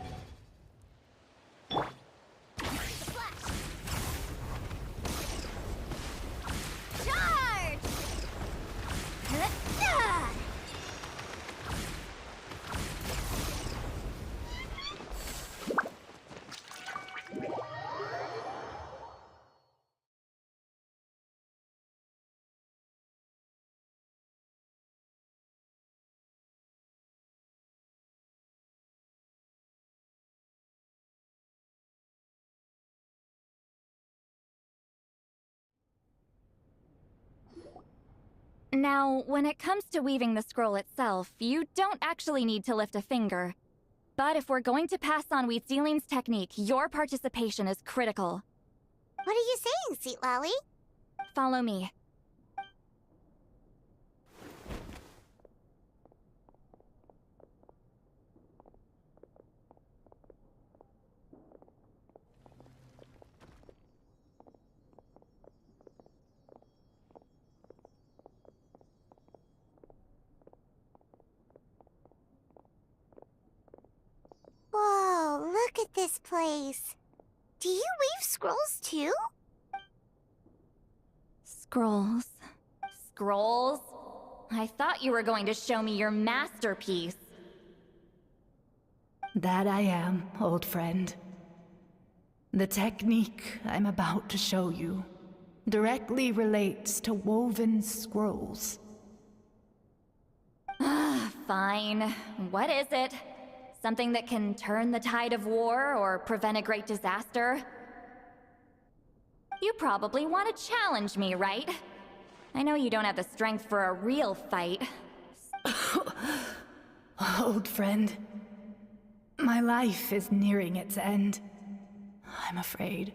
Now, when it comes to weaving the scroll itself, you don't actually need to lift a finger. But if we're going to pass on Wheat Sealing's technique, your participation is critical. What are you saying, Sweet Lolly? Follow me. Whoa, look at this place. Do you weave scrolls too? Scrolls. Scrolls? I thought you were going to show me your masterpiece. That I am, old friend. The technique I'm about to show you directly relates to woven scrolls. Fine. What is it? Something that can turn the tide of war or prevent a great disaster? You probably want to challenge me, right? I know you don't have the strength for a real fight. Old friend, my life is nearing its end. I'm afraid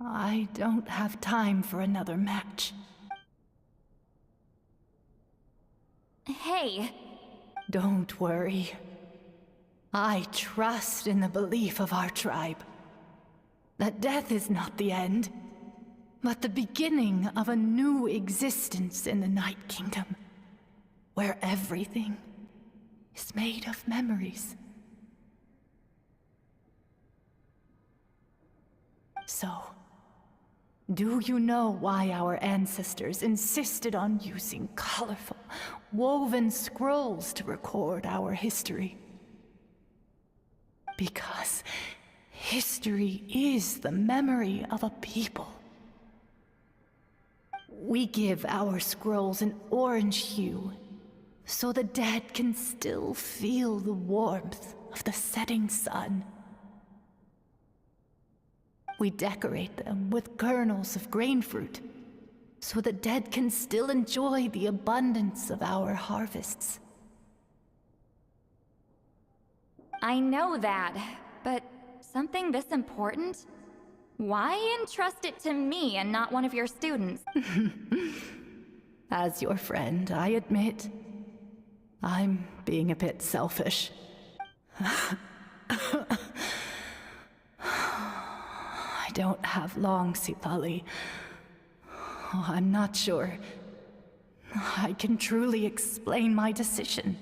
I don't have time for another match. Hey. Don't worry. I trust in the belief of our tribe that death is not the end, but the beginning of a new existence in the Night Kingdom, where everything is made of memories. So, do you know why our ancestors insisted on using colorful, woven scrolls to record our history? Because history is the memory of a people. We give our scrolls an orange hue, so the dead can still feel the warmth of the setting sun. We decorate them with kernels of grain fruit, so the dead can still enjoy the abundance of our harvests. I know that, but something this important? Why entrust it to me and not one of your students? As your friend, I admit, I'm being a bit selfish. I don't have long, Sipali. I'm not sure I can truly explain my decision.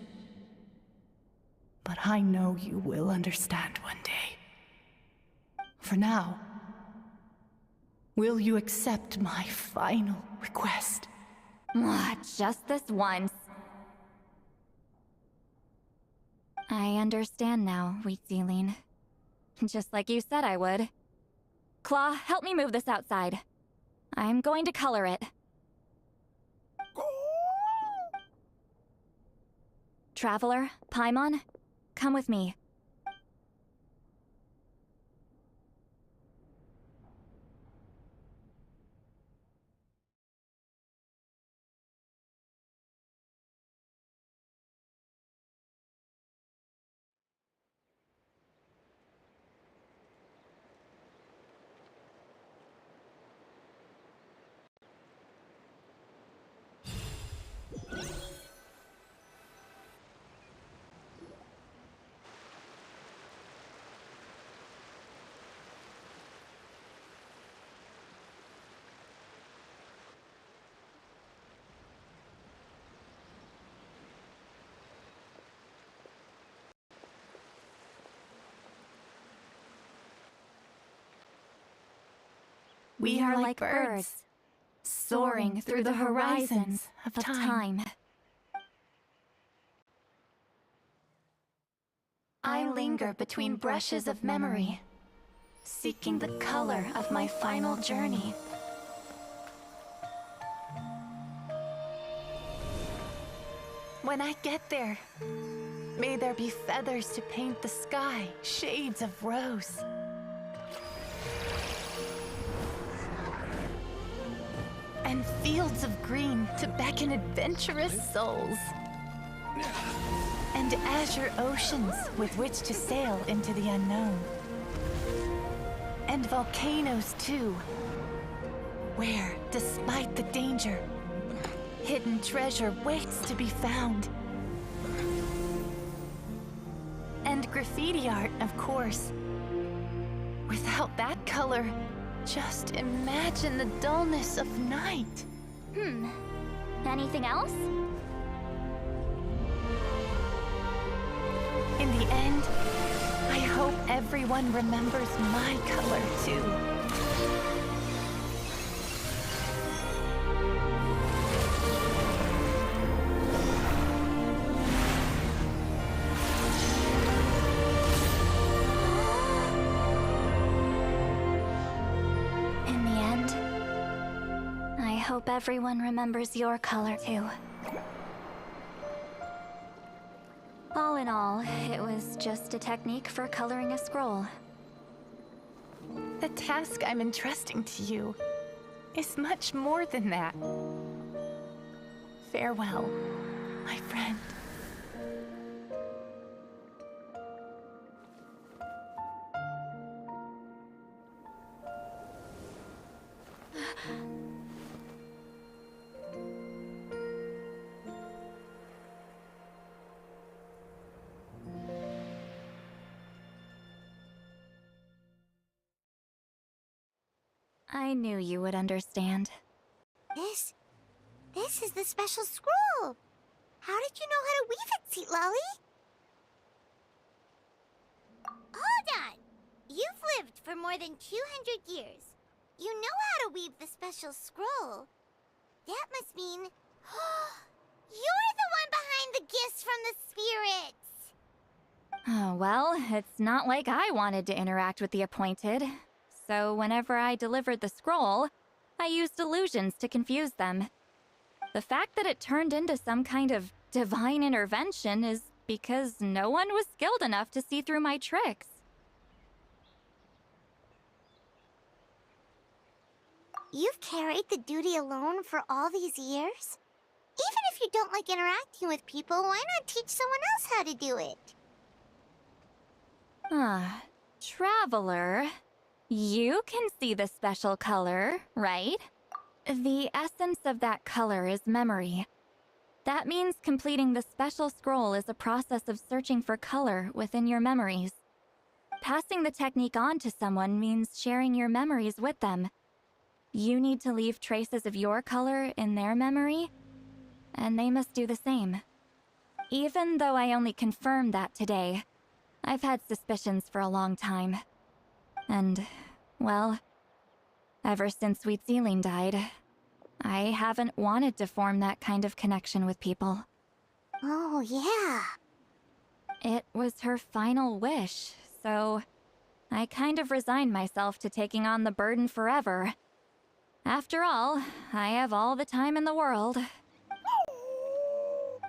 But I know you will understand one day. For now, will you accept my final request? Just this once. I understand now, Wheat Sealing. Just like you said I would. Claw, help me move this outside. I'm going to color it. Traveler, Paimon, come with me. We are like birds, soaring through the horizons of time. I linger between brushes of memory, seeking the color of my final journey. When I get there, may there be feathers to paint the sky, shades of rose. and fields of green to beckon adventurous souls. And azure oceans with which to sail into the unknown. And volcanoes too, where, despite the danger, hidden treasure waits to be found. And graffiti art, of course. Without that color, just imagine the dullness of night. Anything else? In the end, I hope everyone remembers my color too. In the end, I hope everyone remembers your color too. All in all, it was just a technique for coloring a scroll. The task I'm entrusting to you is much more than that. Farewell, my friend. I knew you would understand. This is the special scroll. How did you know how to weave it, Seat Lolly? Hold on. You've lived for more than 200 years. You know how to weave the special scroll. That must mean... you're the one behind the gifts from the spirits! Oh, well, it's not like I wanted to interact with the appointed. So whenever I delivered the scroll, I used illusions to confuse them. The fact that it turned into some kind of divine intervention is because no one was skilled enough to see through my tricks. You've carried the duty alone for all these years? Even if you don't like interacting with people, why not teach someone else how to do it? Traveler, you can see the special color, right? The essence of that color is memory. That means completing the special scroll is a process of searching for color within your memories. Passing the technique on to someone means sharing your memories with them. You need to leave traces of your color in their memory, and they must do the same. Even though I only confirmed that today, I've had suspicions for a long time. And, well, ever since Sweet Celine died, I haven't wanted to form that kind of connection with people. Oh, yeah. It was her final wish, so I kind of resigned myself to taking on the burden forever. After all, I have all the time in the world.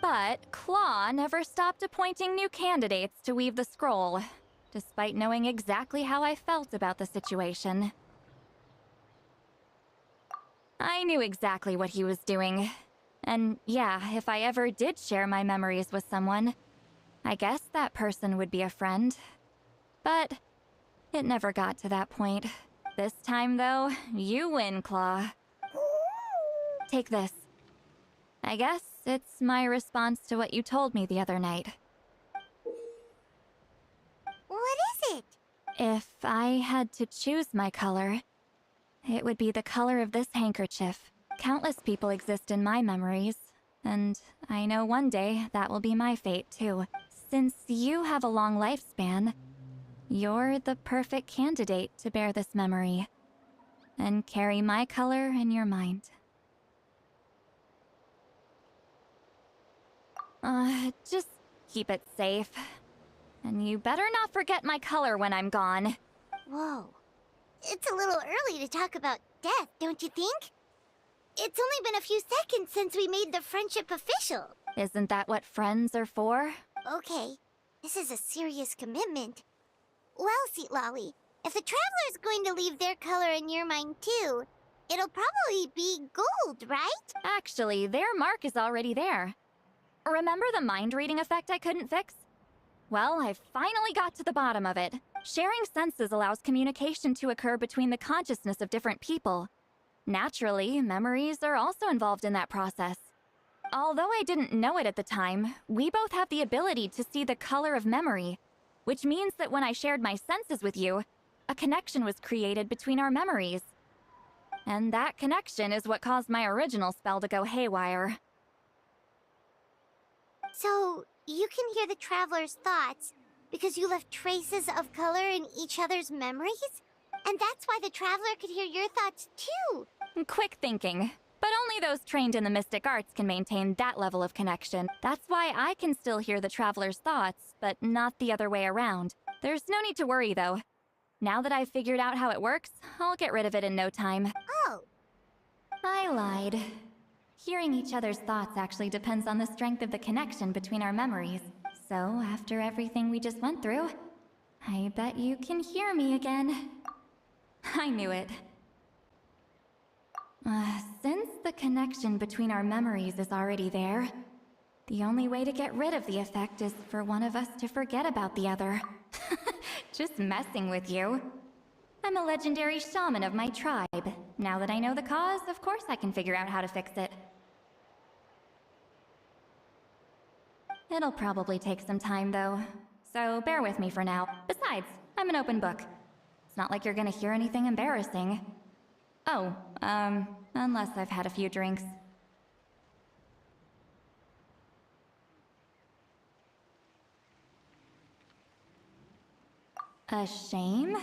But Claw never stopped appointing new candidates to weave the scroll, despite knowing exactly how I felt about the situation. I knew exactly what he was doing. And yeah, if I ever did share my memories with someone, I guess that person would be a friend. But it never got to that point. This time, though, you win, Claw. Take this. I guess it's my response to what you told me the other night. What is it? If I had to choose my color, it would be the color of this handkerchief. Countless people exist in my memories, and I know one day that will be my fate, too. Since you have a long lifespan, you're the perfect candidate to bear this memory, and carry my color in your mind. Just keep it safe. And you better not forget my color when I'm gone. Whoa. It's a little early to talk about death, don't you think? It's only been a few seconds since we made the friendship official. Isn't that what friends are for? Okay, this is a serious commitment. Well, Seat Lolly, if the Traveler's going to leave their color in your mind too, it'll probably be gold, right? Actually, their mark is already there. Remember the mind-reading effect I couldn't fix? Well, I finally got to the bottom of it. Sharing senses allows communication to occur between the consciousness of different people. Naturally, memories are also involved in that process. Although I didn't know it at the time, we both have the ability to see the color of memory, which means that when I shared my senses with you, a connection was created between our memories. And that connection is what caused my original spell to go haywire. So, you can hear the traveler's thoughts because you left traces of color in each other's memories? And that's why the traveler could hear your thoughts too! Quick thinking. But only those trained in the mystic arts can maintain that level of connection. That's why I can still hear the traveler's thoughts, but not the other way around. There's no need to worry, though. Now that I've figured out how it works, I'll get rid of it in no time. Oh! I lied. Hearing each other's thoughts actually depends on the strength of the connection between our memories. So, after everything we just went through, I bet you can hear me again. I knew it. Since the connection between our memories is already there, the only way to get rid of the effect is for one of us to forget about the other. Just messing with you. I'm a legendary shaman of my tribe. Now that I know the cause, of course I can figure out how to fix it. It'll probably take some time, though. So bear with me for now. Besides, I'm an open book. It's not like you're gonna hear anything embarrassing. Oh, unless I've had a few drinks. A shame?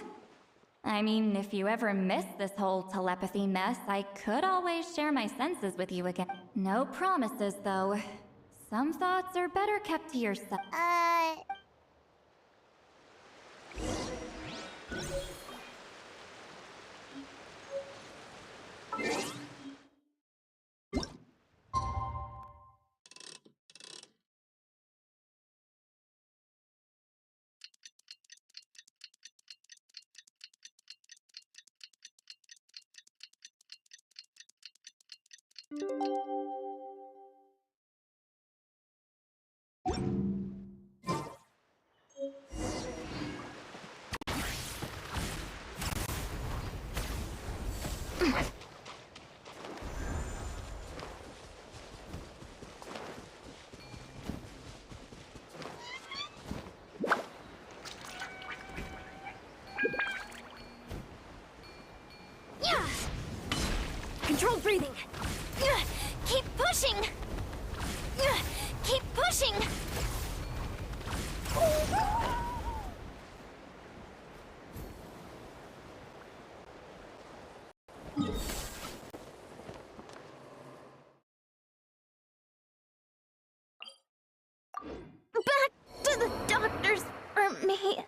I mean, if you ever miss this whole telepathy mess, I could always share my senses with you again. No promises, though. Some thoughts are better kept to yourself. Controlled breathing. Keep pushing. Keep pushing. Back to the doctors for me.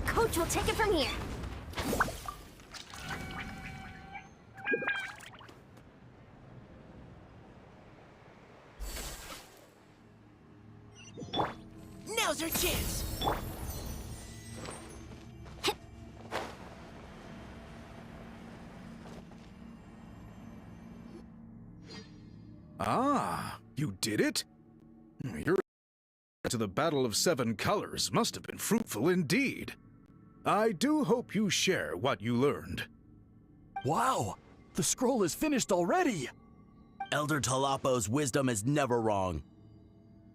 Coach will take it from here. Now's our chance! Ah, you did it? Your to the Battle of Seven Colors must have been fruitful indeed. I do hope you share what you learned. Wow! The scroll is finished already! Elder Talapo's wisdom is never wrong.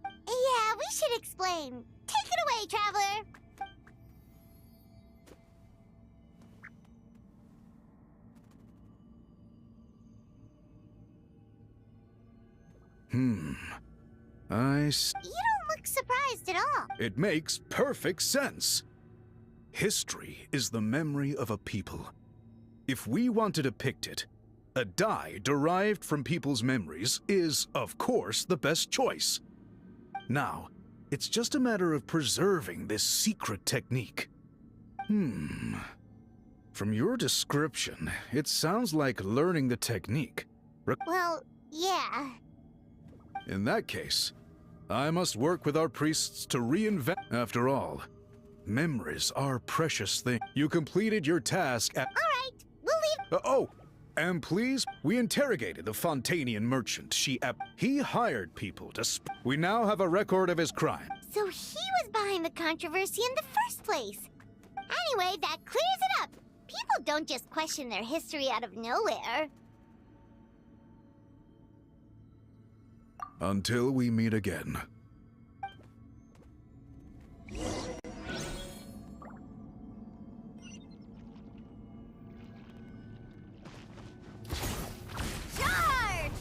Yeah, we should explain. Take it away, Traveler! You don't look surprised at all. It makes perfect sense. History is the memory of a people. If we want to depict it, a die derived from people's memories is, of course, the best choice. Now, it's just a matter of preserving this secret technique. From your description, it sounds like learning the technique. Well, yeah. In that case, I must work with our priests to reinvent. After all, memories are precious things. You completed your task at. All right, we'll leave. And please, we interrogated the Fontanian merchant. He hired people to. We now have a record of his crime. So he was behind the controversy in the first place. Anyway, that clears it up. People don't just question their history out of nowhere. Until we meet again. Charge!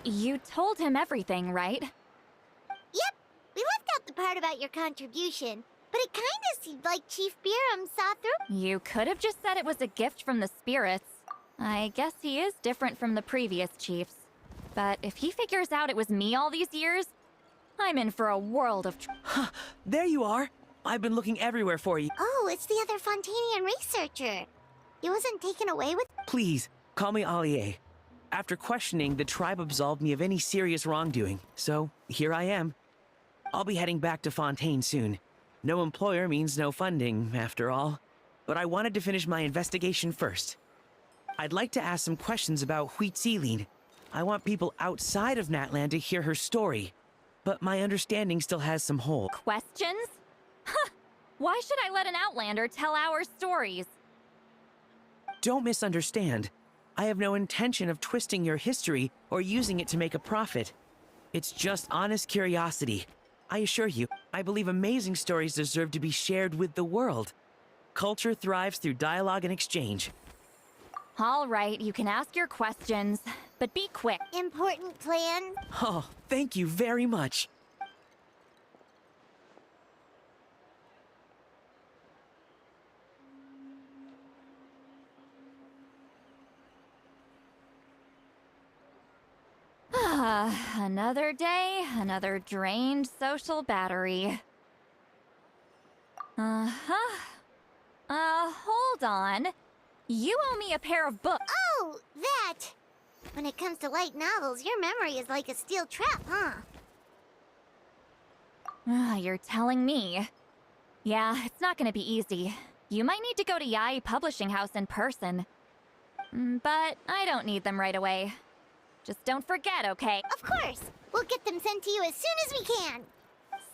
You told him everything, right? Yep, we left out the part about your contribution, but it kinda seemed like Chief Biram saw through. You could have just said it was a gift from the spirits. I guess he is different from the previous chiefs. But if he figures out it was me all these years, I'm in for a world of There you are. I've been looking everywhere for you. Oh, it's the other Fontanian researcher. He wasn't taken away with. Please, call me Allier. After questioning, the tribe absolved me of any serious wrongdoing, so here I am. I'll be heading back to Fontaine soon. No employer means no funding, after all. But I wanted to finish my investigation first. I'd like to ask some questions about Huitziline. I want people outside of Natlan to hear her story, but my understanding still has some holes. questions? Huh! Why should I let an Outlander tell our stories? Don't misunderstand. I have no intention of twisting your history or using it to make a profit. It's just honest curiosity. I assure you, I believe amazing stories deserve to be shared with the world. Culture thrives through dialogue and exchange. All right, you can ask your questions, but be quick. Important plan? Oh, thank you very much. Another day, another drained social battery. Hold on. You owe me a pair of books. Oh, that! When it comes to light novels, your memory is like a steel trap, huh? You're telling me. Yeah, it's not gonna be easy. You might need to go to Yai Publishing House in person. But I don't need them right away. Just don't forget, okay? Of course! We'll get them sent to you as soon as we can!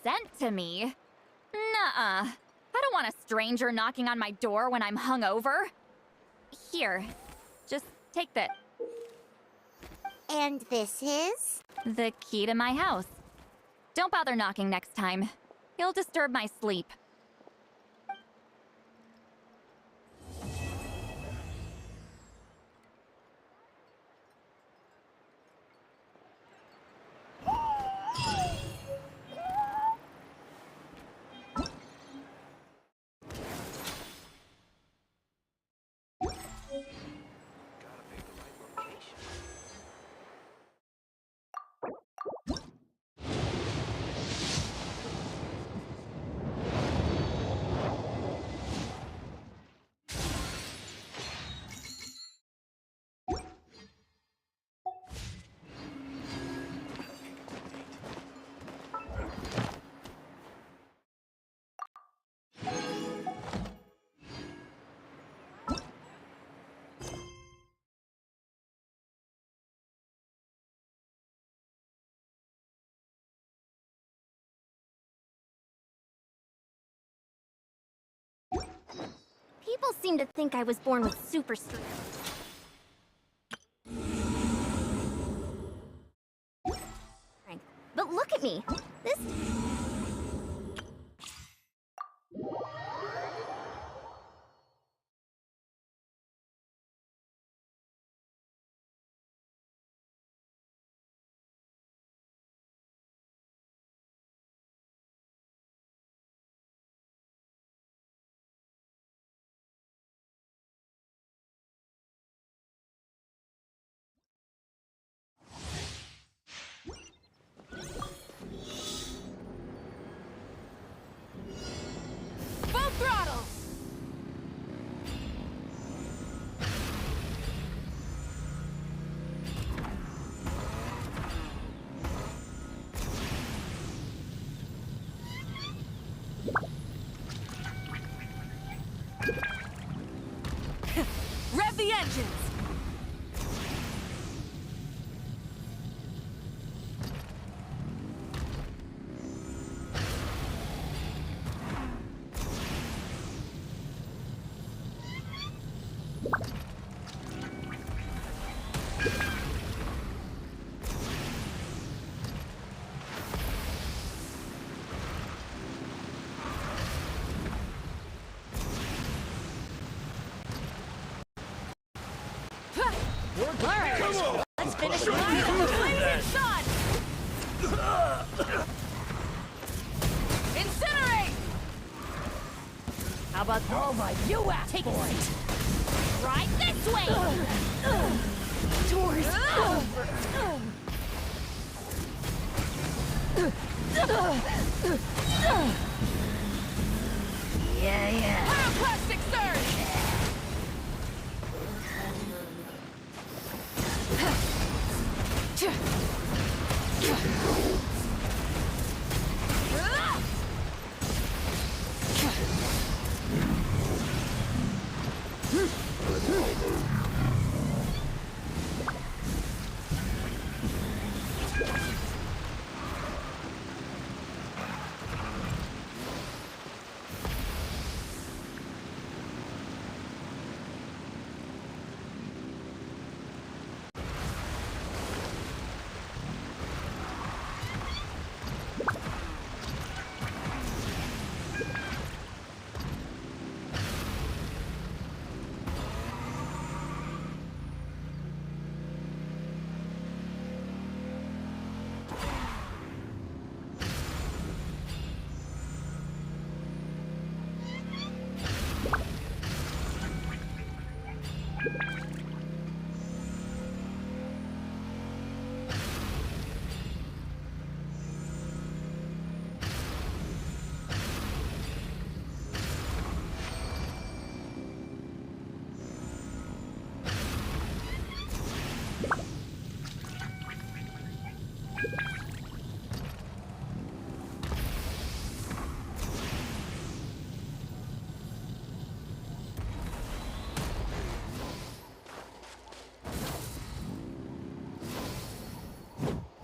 Sent to me? Nuh-uh. I don't want a stranger knocking on my door when I'm hungover. Here, just take that. And this is? The key to my house. Don't bother knocking next time. You'll disturb my sleep. People seem to think I was born with super strength. But look at me. This... Full throttle! Rev the engines! Alright, let's finish the blazing shot! Incinerate! How about you ask for it? Right this way! Doors Yeah. Pyroclastic surge!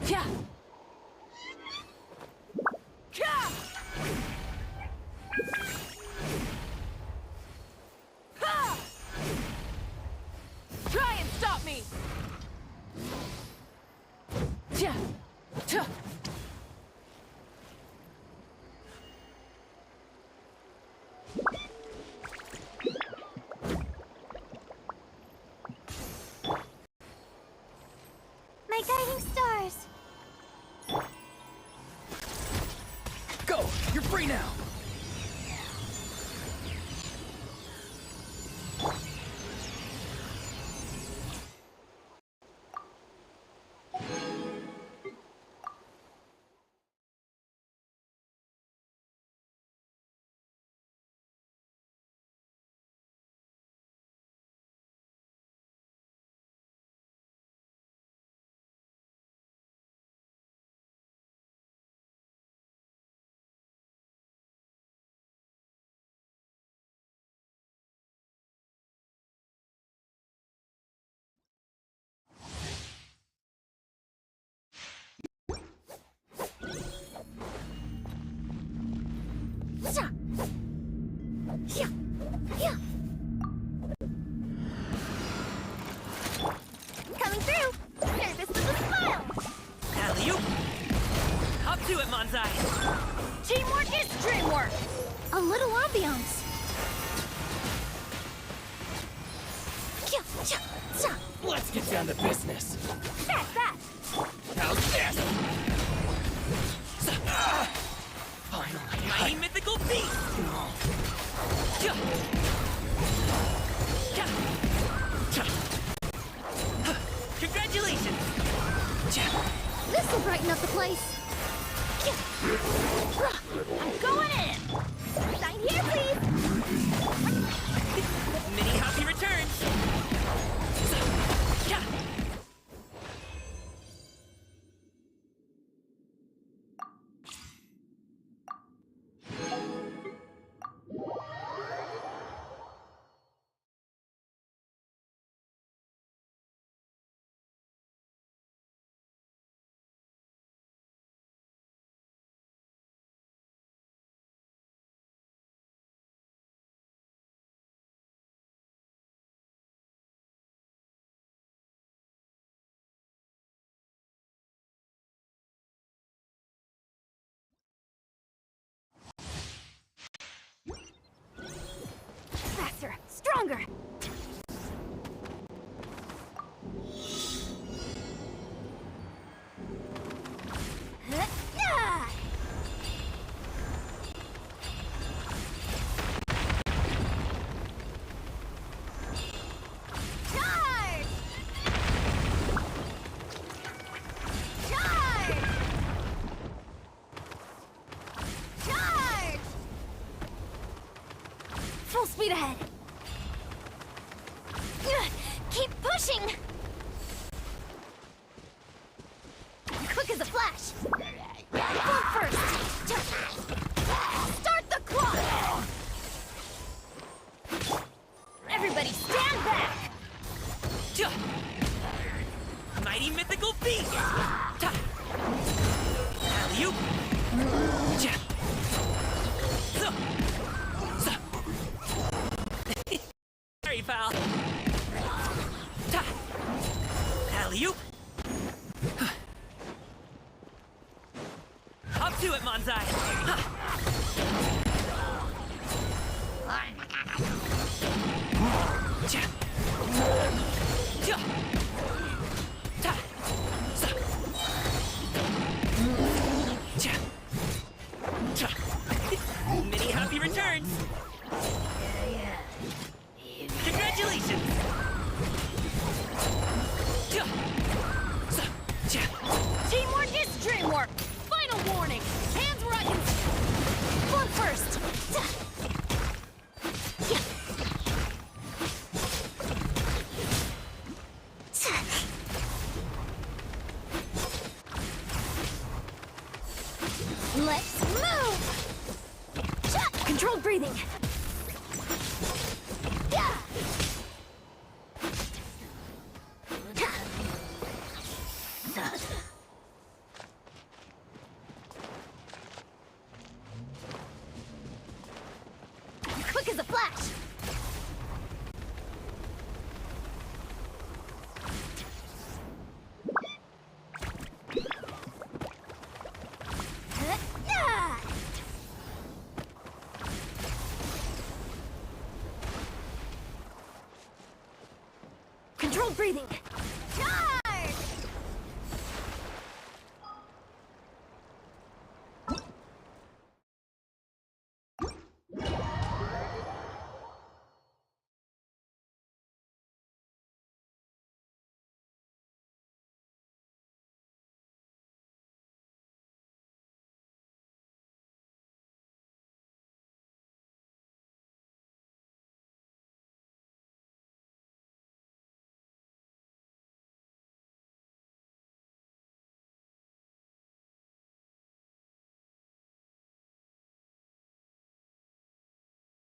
Yeah. Try and stop me! My guiding stars. Go! You're free now! Let's get down to business. That's that! How's this? Finally, mighty mythical beast! Congratulations! This'll brighten up the place. I'm going in! Sign here, please! Mini Hoppy returns! Faster! Stronger! Charge! Charge! Charge! Full speed ahead! Keep pushing! Quick as a flash! Bump first! Start the clock! Everybody stand back! Mighty mythical beast! Alley-oop! Sorry, pal. Alley-oop! Up to it, Manzai! Mini Happy returns! Congratulations! Teamwork is dreamwork! Final warning! Hands where I can... Blunt first! Let's move! Controlled breathing! Yeah! Quick as a flash! Controlled breathing! Charge!